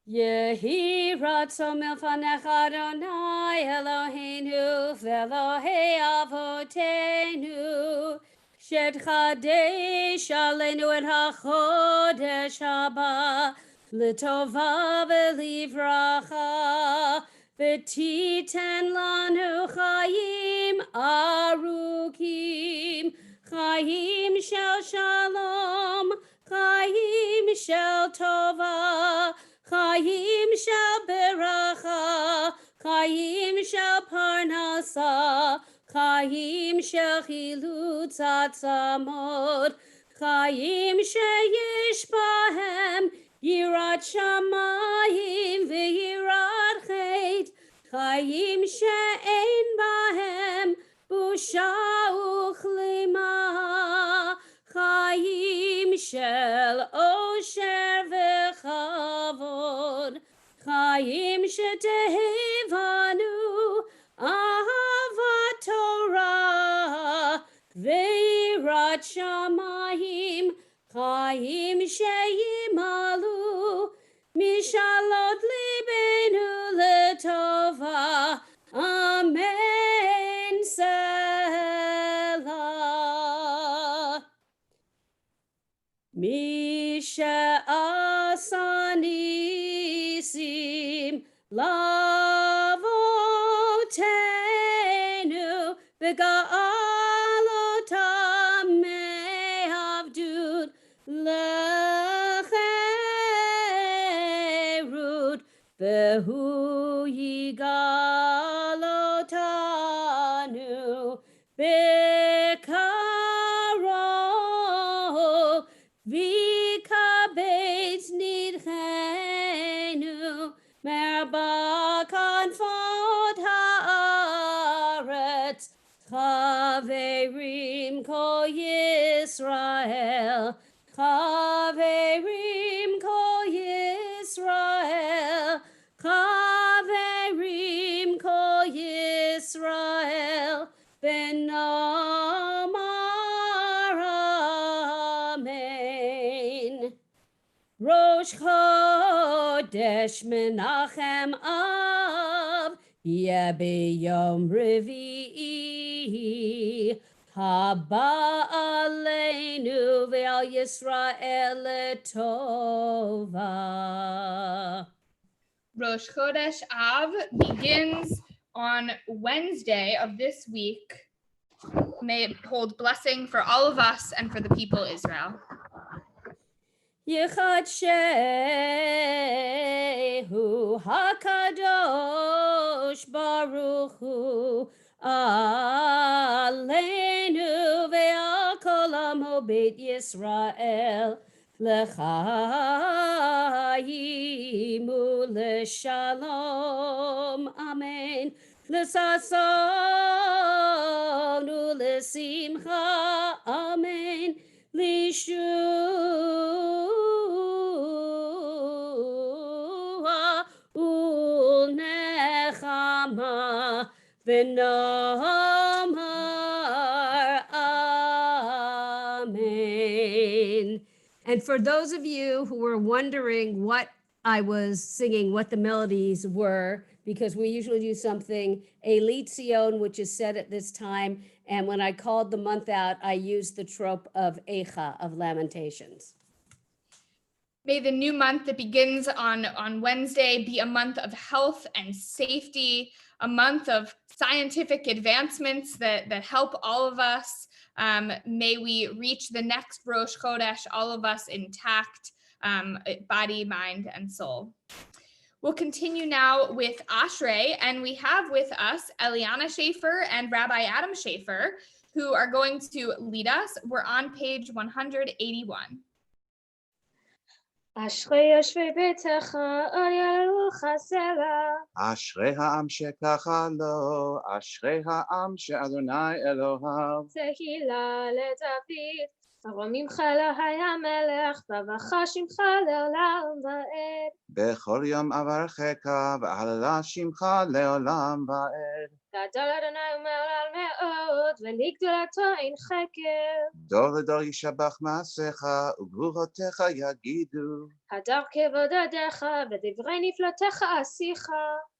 Speaker 1: Yehi ratzon milfanecha Adonai Eloheinu v'Elohei avotenu שתחדש עלינו את החודש הבא לטובה ולברכה ותיתן לנו חיים ארוכים, חיים של שלום, חיים של טובה, חיים של ברכה, חיים של פרנסה, חיים של חילוץ עצמות, חיים שיש בהם יראת שמיים ויראת חטא, חיים שאין בהם בושה וכלימה, חיים של אושר וכבוד, חיים שתהבנו אהבת תורה ויראת שמיים, חיים שימלאו משאלות ליבנו לטובה, אמן סלה. מי שעשה ניסים לאבותינו וגאל אותם מעבדות לחירות, והוא יגאל אותנו בקרוב ויקבץ נדחנו מארבע כנפות הארץ. חברים כל ישראל, חברים כל ישראל, חברים כל ישראל, ונאמר אמן. ראש חודש מנחם אב יהיה ביום רביעי, הבא עלינו ועל ישראל לטובה.
Speaker 2: Rosh Chodesh Av begins on Wednesday of this week. May it hold blessing for all of us and for the people of Israel.
Speaker 1: יחדשהו הקדוש ברוך הוא עלינו ועל כל עמו בית ישראל לחיים ולשלום, אמן. לששון ולשמחה, אמן. לישועה ולנחמה ונאמר amen. And for those of you who were wondering what I was singing, what the melodies were, because we usually do something Elitzion, which is said at this time. And when I called the month out, I used the trope of Eicha, of Lamentations.
Speaker 2: May the new month that begins on Wednesday be a month of health and safety, a month of scientific advancements that help all of us. May we reach the next Rosh Chodesh, all of us intact, body, mind, and soul. We'll continue now with Ashrei, and we have with us Eliana Schaefer and Rabbi Adam Schaefer, who are going to lead us. We're on page 181.
Speaker 9: אשרי יושבי ביתך, אל ילוך סלע.
Speaker 10: אשרי העם שככה לו, אשרי העם שאדוני אלוהיו.
Speaker 9: תהילה לדוד, ארוממך אלוהי המלך, בבכה שמך לעולם ועד.
Speaker 10: בכל יום אברכך, ואהללה שמך לעולם ועד.
Speaker 9: גדול אדוני ומעל מאוד, ולגדולתו אין חקר.
Speaker 10: דור לדור ישבח מעשיך, וגבורותיך יגידו.
Speaker 9: הדר כבוד ידיך, ודברי נפלותיך עשיך.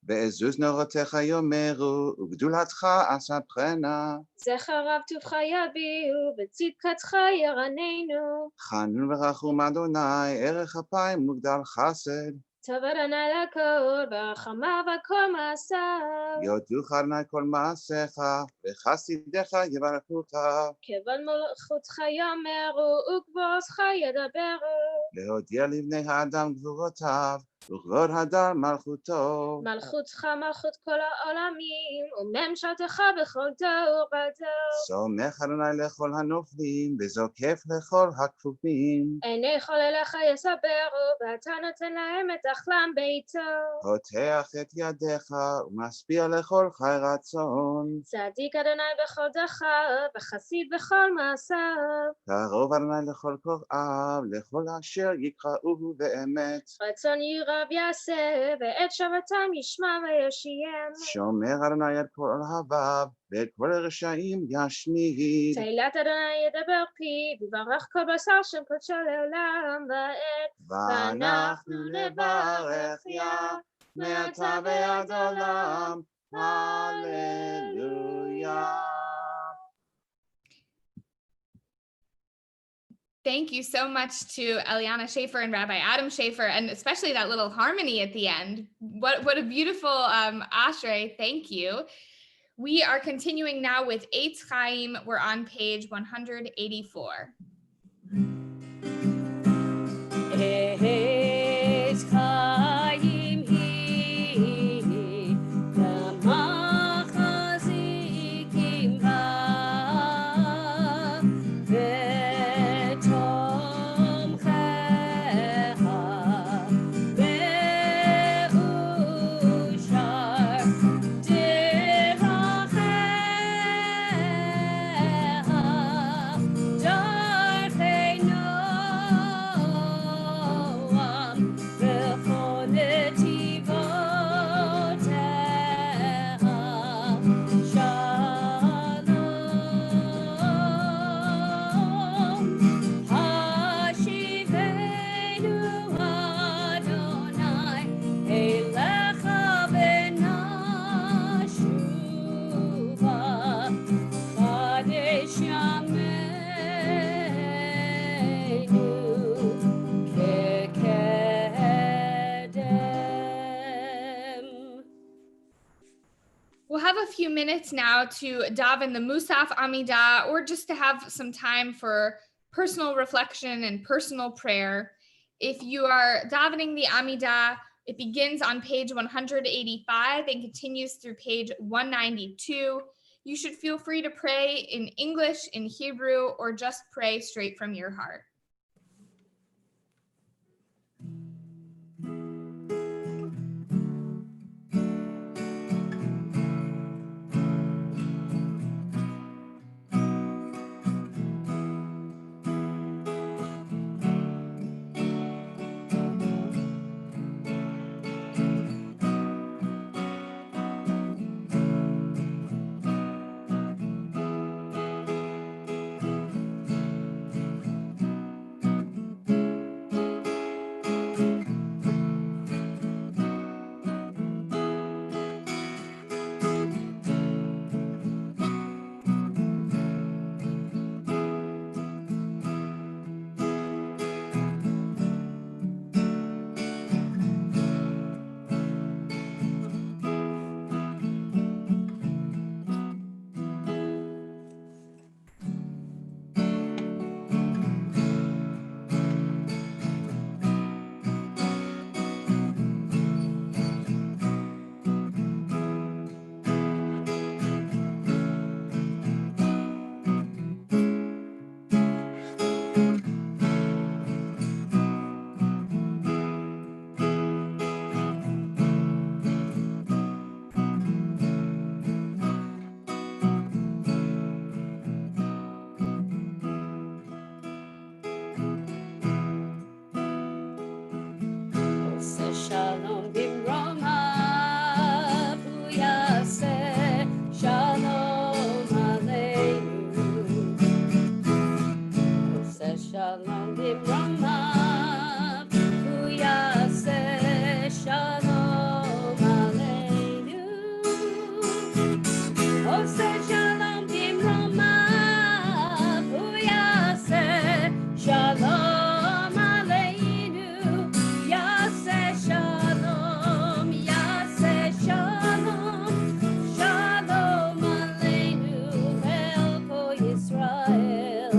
Speaker 10: בעזוז נורותיך יאמרו, וגדולתך אספרנה.
Speaker 9: זכר רב טובך יביאו, וצדקתך ירננו.
Speaker 10: חנון ורחום אדוני, ערך אפיים מוגדל חסד.
Speaker 9: טוב אדוני לכל, ברחמיו על כל מעשיו.
Speaker 10: יודוך אדוני כל מעשיך, וחסידיך יברכוך.
Speaker 9: כבוד מלכותך יאמרו, וגבורתך ידברו.
Speaker 10: להודיע לבני האדם גבורותיו, וכבוד הדר מלכותו.
Speaker 9: מלכותך מלכות כל העולמים, וממשלתך בכל דור ודור.
Speaker 10: סומך אדוני לכל הנופלים, וזוקף לכל הכפופים.
Speaker 9: עיני כל אליך יסברו, ואתה נותן להם את אכלם ביתו.
Speaker 10: פותח את ידיך, ומשפיע לכל חי רצון.
Speaker 9: צדיק אדוני בכל דרכיו, וחסיד בכל מעשיו.
Speaker 10: קרוב אדוני לכל קוראיו, לכל אשר יקראוהו באמת.
Speaker 9: רצון ירב יעשה, ואת שבתם ישמע ויושיעם.
Speaker 10: שומר אדוני את כל אוהביו, ואת כל הרשעים ישמיד.
Speaker 9: תהילת אדוני ידבר פיו, יברך כל בשר שם קודשו לעולם ועד.
Speaker 10: ואנחנו נברך יה, מעתה ועד עולם. Hallelujah.
Speaker 2: Thank you so much to Eliana Schaefer and Rabbi Adam Schaefer, and especially that little harmony at the end. What a beautiful ashrei. Thank you. We are continuing now with Eitz Chaim. We're on page 184.
Speaker 1: Eitz Chaim hi k'machazikim ba v'tomchecha ve'ushar dirachecha darchei noam v'chol netivotecha shalom hashivenu Adonai elecha v'nashuva Kadesh yameinu kekedem.
Speaker 2: We'll have a few minutes now to daven the Musaf Amidah, or just to have some time for personal reflection and personal prayer. If you are davening the Amidah, it begins on page 185 and continues through page 192. You should feel free to pray in English, in Hebrew, or just pray straight from your heart.
Speaker 1: shalom bimromav, hu yaseh shalom aleinu. Oseh shalom bimromav, hu yaseh shalom aleinu. Yaseh shalom, yaseh shalom, shalom aleinu ve'al kol Yisrael.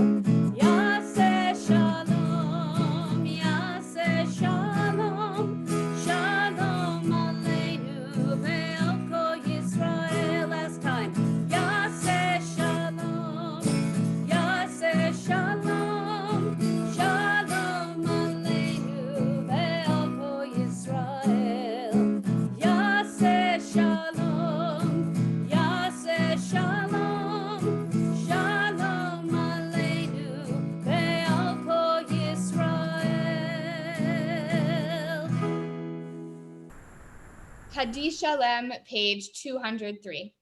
Speaker 1: Yaseh shalom, yaseh shalom, shalom aleinu ve'al kol Yisrael. Last time. Yaseh shalom, yaseh shalom, shalom aleinu ve'al kol Yisrael. Yaseh shalom, yaseh shalom, shalom aleinu ve'al kol Yisrael.
Speaker 2: Kaddish Shalem, page 203.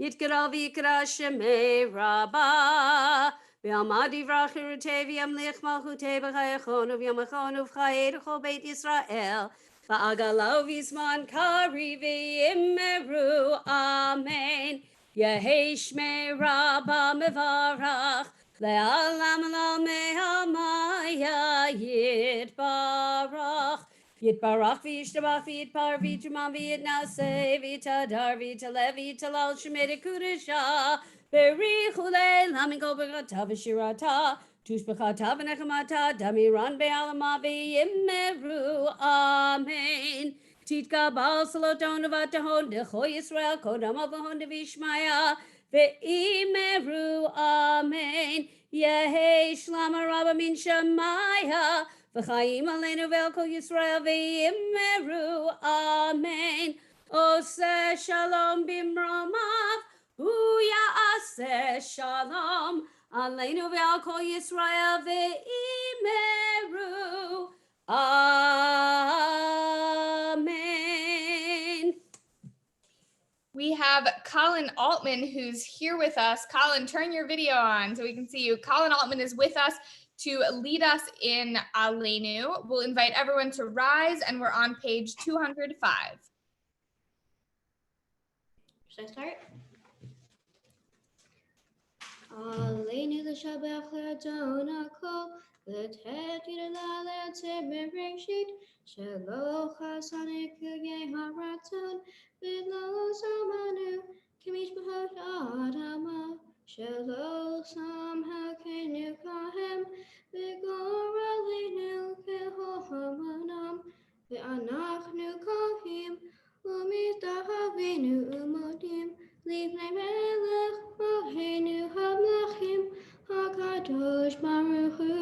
Speaker 1: Yitgadal v'yikra shemei Rabbah. V'yamad yivrach cherutei v'yamlich malchutei b'chayachonu v'yamachonu v'chayei l'chol Beit Yisrael. V'agala v'yizman kari v'yimeru. Amen. Yehei shmei Rabbah mevarach. Le'alam l'amei hamaya yitbarach. Yitbarach v'yishtabach v'yitpar v'yitruman v'yitnaseh v'yitadar v'yitaleh v'yitalal shemei kudesha b'richu le'lam mikol b'chata v'shirata tush b'chata v'nechamata damiran be'alama v'yimeru. Amen. Titkabal saloton v'atahon decho Yisrael kodam avahon devishmaya v'imeru. Amen. Yehei shlama rabba min shemaya v'chaim aleinu ve'al kol Yisrael v'yimeru. Amen. Oseh shalom bimromav, hu ya'aseh shalom aleinu ve'al kol Yisrael v'yimeru. Amen.
Speaker 2: We have Colin Altman who's here with us. Colin, turn your video on so we can see you. Colin Altman is with us to lead us in Aleinu. We'll invite everyone to rise, and we're on page 205.
Speaker 11: Should I start? Aleinu l'shabach l'adon hakol, l'tet yidela l'etzeh bereshit, shelo chasanik yeharaton, v'lo samanu, k'mishpachot adama, shelo samhakenu kahem, v'gor aleinu k'hohamanam, v'anachnu kohim, u'mizdahavenu u'modim, Livnei melech Malkeinu hamlachim hakadosh baruch hu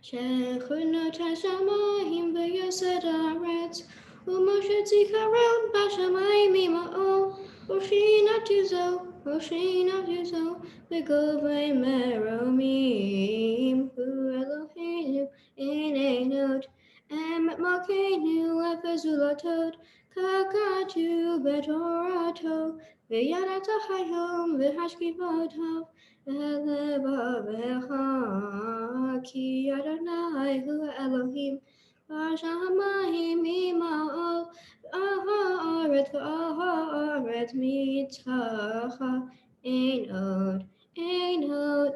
Speaker 11: shechunot hashamayim v'yosed haaretz u'moshe tzikaron b'shamayim ima'o oshinatu zo v'govei meromim hu Eloheinu enot emet Malkeinu efezulatot kakatu betorato V'yadat hayom v'hashkivotav v'levavecha ki Adonai hu Elohim v'shamayim ima'o v'aharet mitzacha ein od.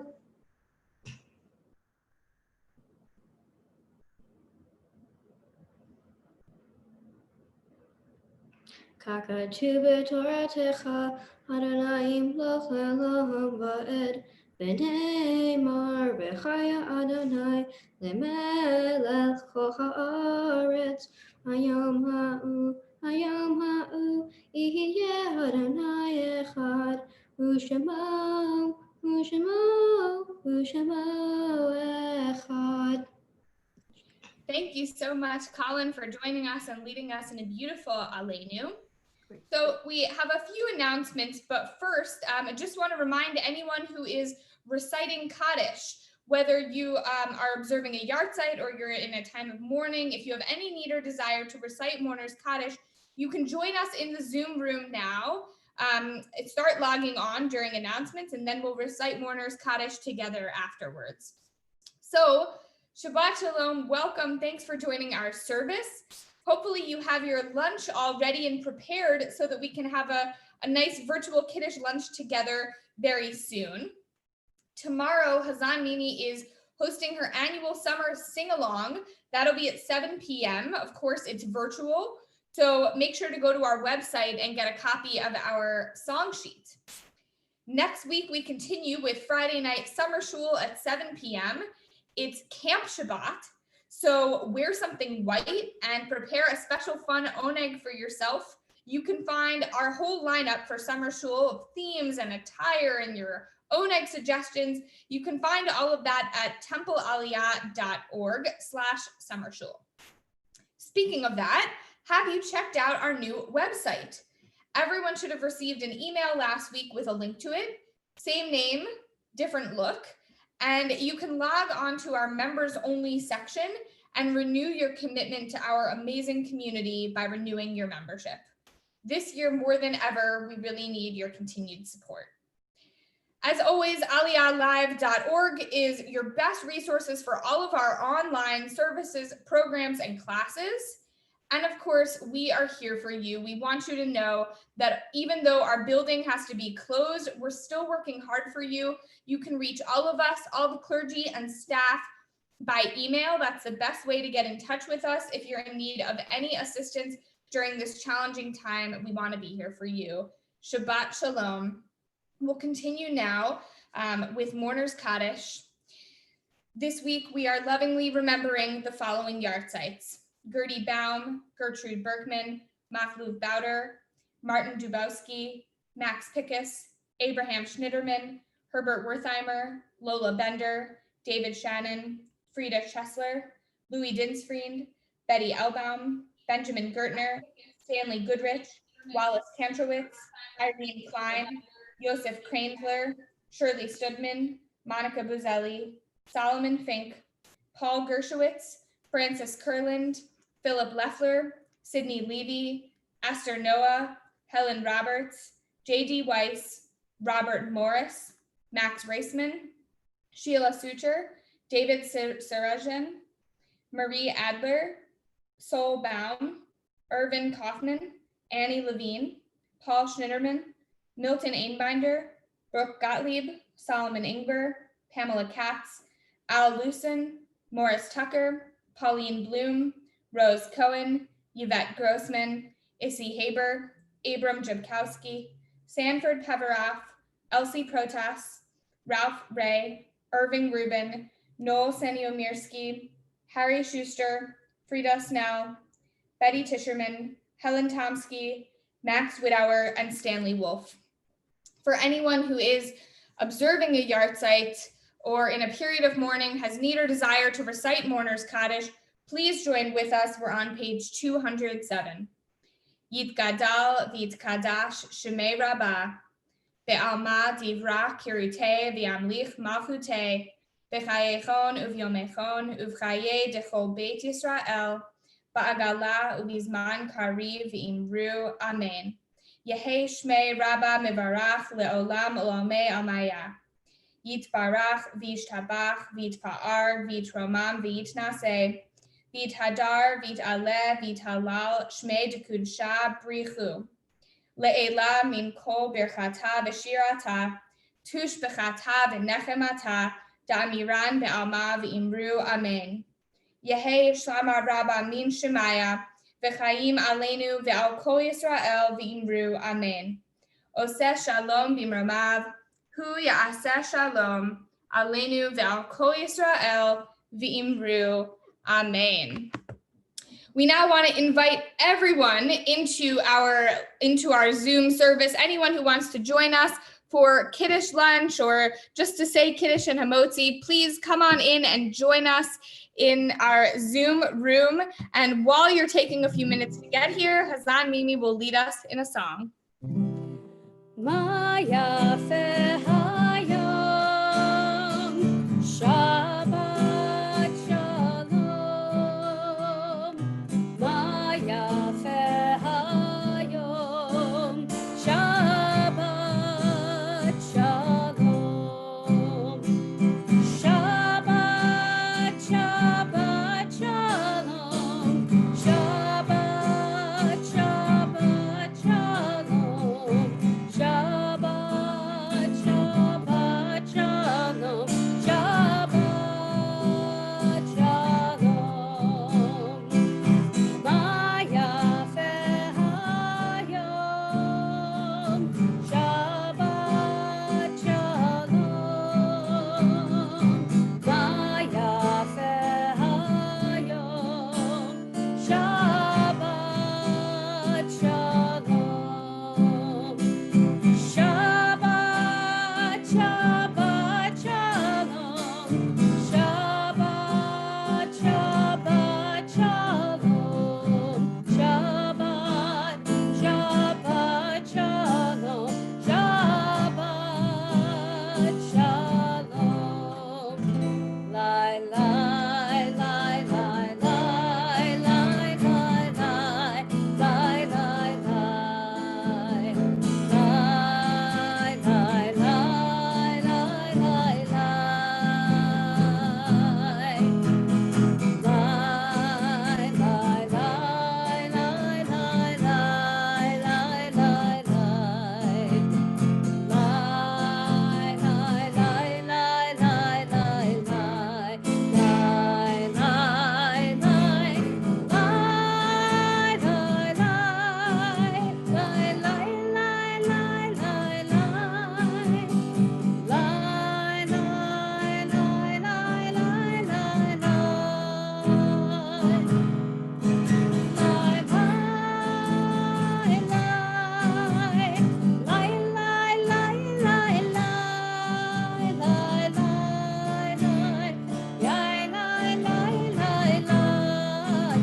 Speaker 11: Kakatu b'toratecha Adonai imloch le'olam va'ed v'ne'emar v'chaya Adonai le'melech kol ha'aretz hayom ha'u ihyeh Adonai echad u'shemo echad.
Speaker 2: Thank you so much, Colin, for joining us and leading us in a beautiful Aleinu. So we have a few announcements, but first, I just want to remind anyone who is reciting Kaddish, whether you are observing a yahrzeit or you're in a time of mourning, if you have any need or desire to recite mourners Kaddish, you can join us in the Zoom room now. Start logging on during announcements, and then we'll recite mourners Kaddish together afterwards. So Shabbat Shalom, welcome. Thanks for joining our service. Hopefully you have your lunch all ready and prepared so that we can have a nice virtual Kiddush lunch together very soon. Tomorrow, Hazan Mimi is hosting her annual summer sing-along. That'll be at 7 p.m. Of course, it's virtual. So make sure to go to our website and get a copy of our song sheet. Next week, we continue with Friday night summer shul at 7 p.m. It's Camp Shabbat. So wear something white and prepare a special fun oneg for yourself. You can find our whole lineup for summer shul of themes and attire and your oneg suggestions. You can find all of that at templealiyah.org/summershul. Speaking of that, have you checked out our new website? Everyone should have received an email last week with a link to it. Same name, different look. And you can log on to our members only section and renew your commitment to our amazing community by renewing your membership. This year, more than ever, we really need your continued support. As always, aliyahlive.org is your best resources for all of our online services, programs, and classes. And of course, we are here for you. We want you to know that even though our building has to be closed, we're still working hard for you. You can reach all of us, all the clergy and staff, by email. That's the best way to get in touch with us. If you're in need of any assistance during this challenging time, we want to be here for you. Shabbat Shalom. We'll continue now with Mourner's Kaddish. This week, we are lovingly remembering the following yahrzeits: Gertie Baum, Gertrude Berkman, Machluf Bauder, Martin Dubowski, Max Pickus, Abraham Schnitterman, Herbert Wertheimer, Lola Bender, David Shannon, Frieda Chesler, Louis Dinsfried, Betty Elbaum, Benjamin Gertner, Stanley Goodrich, Wallace Kantrowitz, Irene Klein, Joseph Kranzler, Shirley Studman, Monica Buzelli, Solomon Fink, Paul Gershowitz, Francis Kurland, Philip Leffler, Sydney Levy, Esther Noah, Helen Roberts, J.D. Weiss, Robert Morris, Max Reisman, Sheila Sucher, David Sarajan, Marie Adler, Sol Baum, Irvin Kaufman, Annie Levine, Paul Schnitterman, Milton Einbinder, Brooke Gottlieb, Solomon Ingber, Pamela Katz, Al Lucen, Morris Tucker, Pauline Bloom, Rose Cohen, Yvette Grossman, Issy Haber, Abram Jabkowski, Sanford Peveroff, Elsie Protas, Ralph Ray, Irving Rubin, Noel Seniomirsky, Harry Schuster, Frida Snell, Betty Tischerman, Helen Tomsky, Max Widower, and Stanley Wolf. For anyone who is observing a yahrzeit or in a period of mourning has need or desire to recite Mourner's Kaddish, please join with us. We're on page 207. Yitgadal v'yitkadash shemei rabbah, be'alma divra kirute v'yamlich malchute, b'chayechon uvyomechon uvchaye dechol Beit Yisrael, ba'agala ubizman kari v'imru amen. Yehe shmei rabba mevarach le'olam olamei amaya. Yitbarach v'yishtabach v'yitpa'ar v'yitromam v'yitnaseh. V'yithadar v'yit'aleh v'yithalal shmei dekudsha brichu. Le'ela min kol birchata v'shirata, tush b'chata v'nechemata, da'amiran be'alma v'imru amen. Yehe shlama rabba min shemaya, v'chaim aleinu ve'al kol Yisrael v'imru amen. Oseh shalom b'mramav, hu ya'aseh shalom, aleinu ve'al kol Yisrael v'imru amen. We now want to invite everyone into our Zoom service. Anyone who wants to join us for Kiddush lunch or just to say Kiddush and Hamotzi, please come on in and join us in our Zoom room. And while you're taking a few minutes to get here, Hazan Mimi will lead us in a song.
Speaker 1: Ma yafe hayom, Shabbat shalom. Ma yafe hayom, Shabbat shalom. Shabbat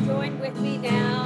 Speaker 1: Join with me now.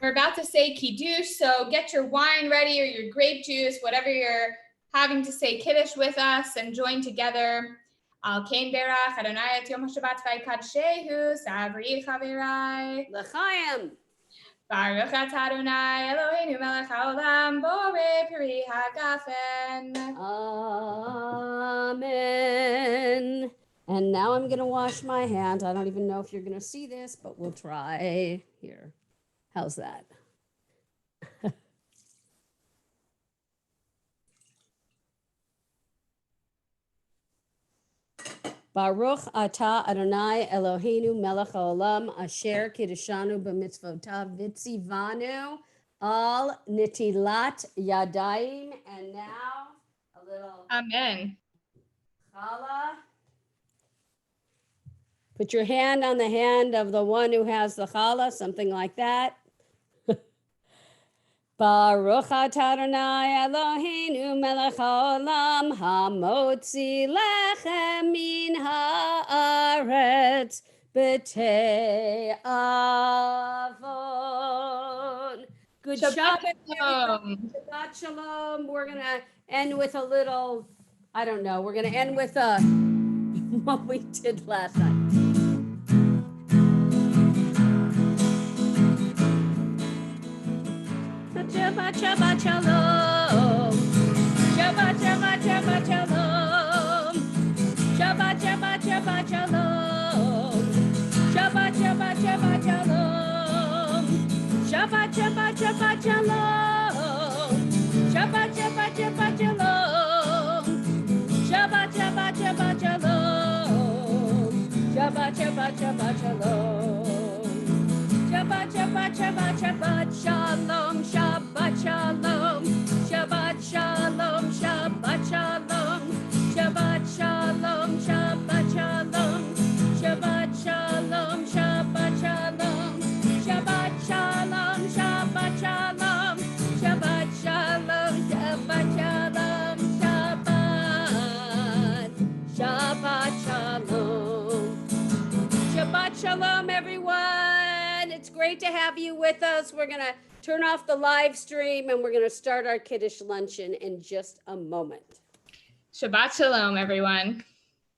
Speaker 2: We're about to say Kiddush, so get your wine ready or your grape juice, whatever you're having to say Kiddush with us and join together. Al Kain Berach Adonai et Yom HaShabbat v'Yikadshehu Savri Chavirai
Speaker 1: L'chaim.
Speaker 2: Baruch atah Adonai Eloheinu melech haolam borei peri hagafen.
Speaker 1: Amen. And now I'm going to wash my hands. I don't even know if you're going to see this, but we'll try. Here. How's that? Baruch atah Adonai Eloheinu melech haolam asher kiddushanu b'mitzvotav v'tzivanu al nitilat yadayim. And now a little
Speaker 2: Amen.
Speaker 1: challah. Put your hand on the hand of the one who has the challah, something like that. Baruch atah Adonai Eloheinu melech haolam hamotzi lechem min haaretz Eretz B'tei Avon. Good
Speaker 2: Shabbat
Speaker 1: Shabbat, everybody.
Speaker 2: shalom.
Speaker 1: Shabbat shalom. We're gonna end with a little, I don't know, we're gonna end with a what we did last night. Shabbat, Shabbat shalom. Shabbat, Shabbat, Shabbat shalom. Shabbat, Shabbat, Shabbat shalom. Shabbat, Shabbat, Shabbat shalom. Shabbat, Shabbat, Shabbat shalom. Shabbat, Shabbat, Shabbat shalom. Shabbat, Shabbat, Shabbat shalom. Shabbat, Shabbat, Shabbat shalom. Shabbat, Shabbat, Shabbat, Shabbat shalom. Shabbat shalom. Shabbat shalom. Shabbat shalom. Shabbat shalom. Shabbat shalom. Shabbat shalom. Shabbat shalom. Shabbat shalom. Shabbat shalom. Shabbat shalom. Shabbat shalom. Shabbat shalom. Shabbat shalom, everyone. It's great to have you with us. We're going to turn off the live stream and we're going to start our Kiddush luncheon in just a moment.
Speaker 2: Shabbat shalom, everyone.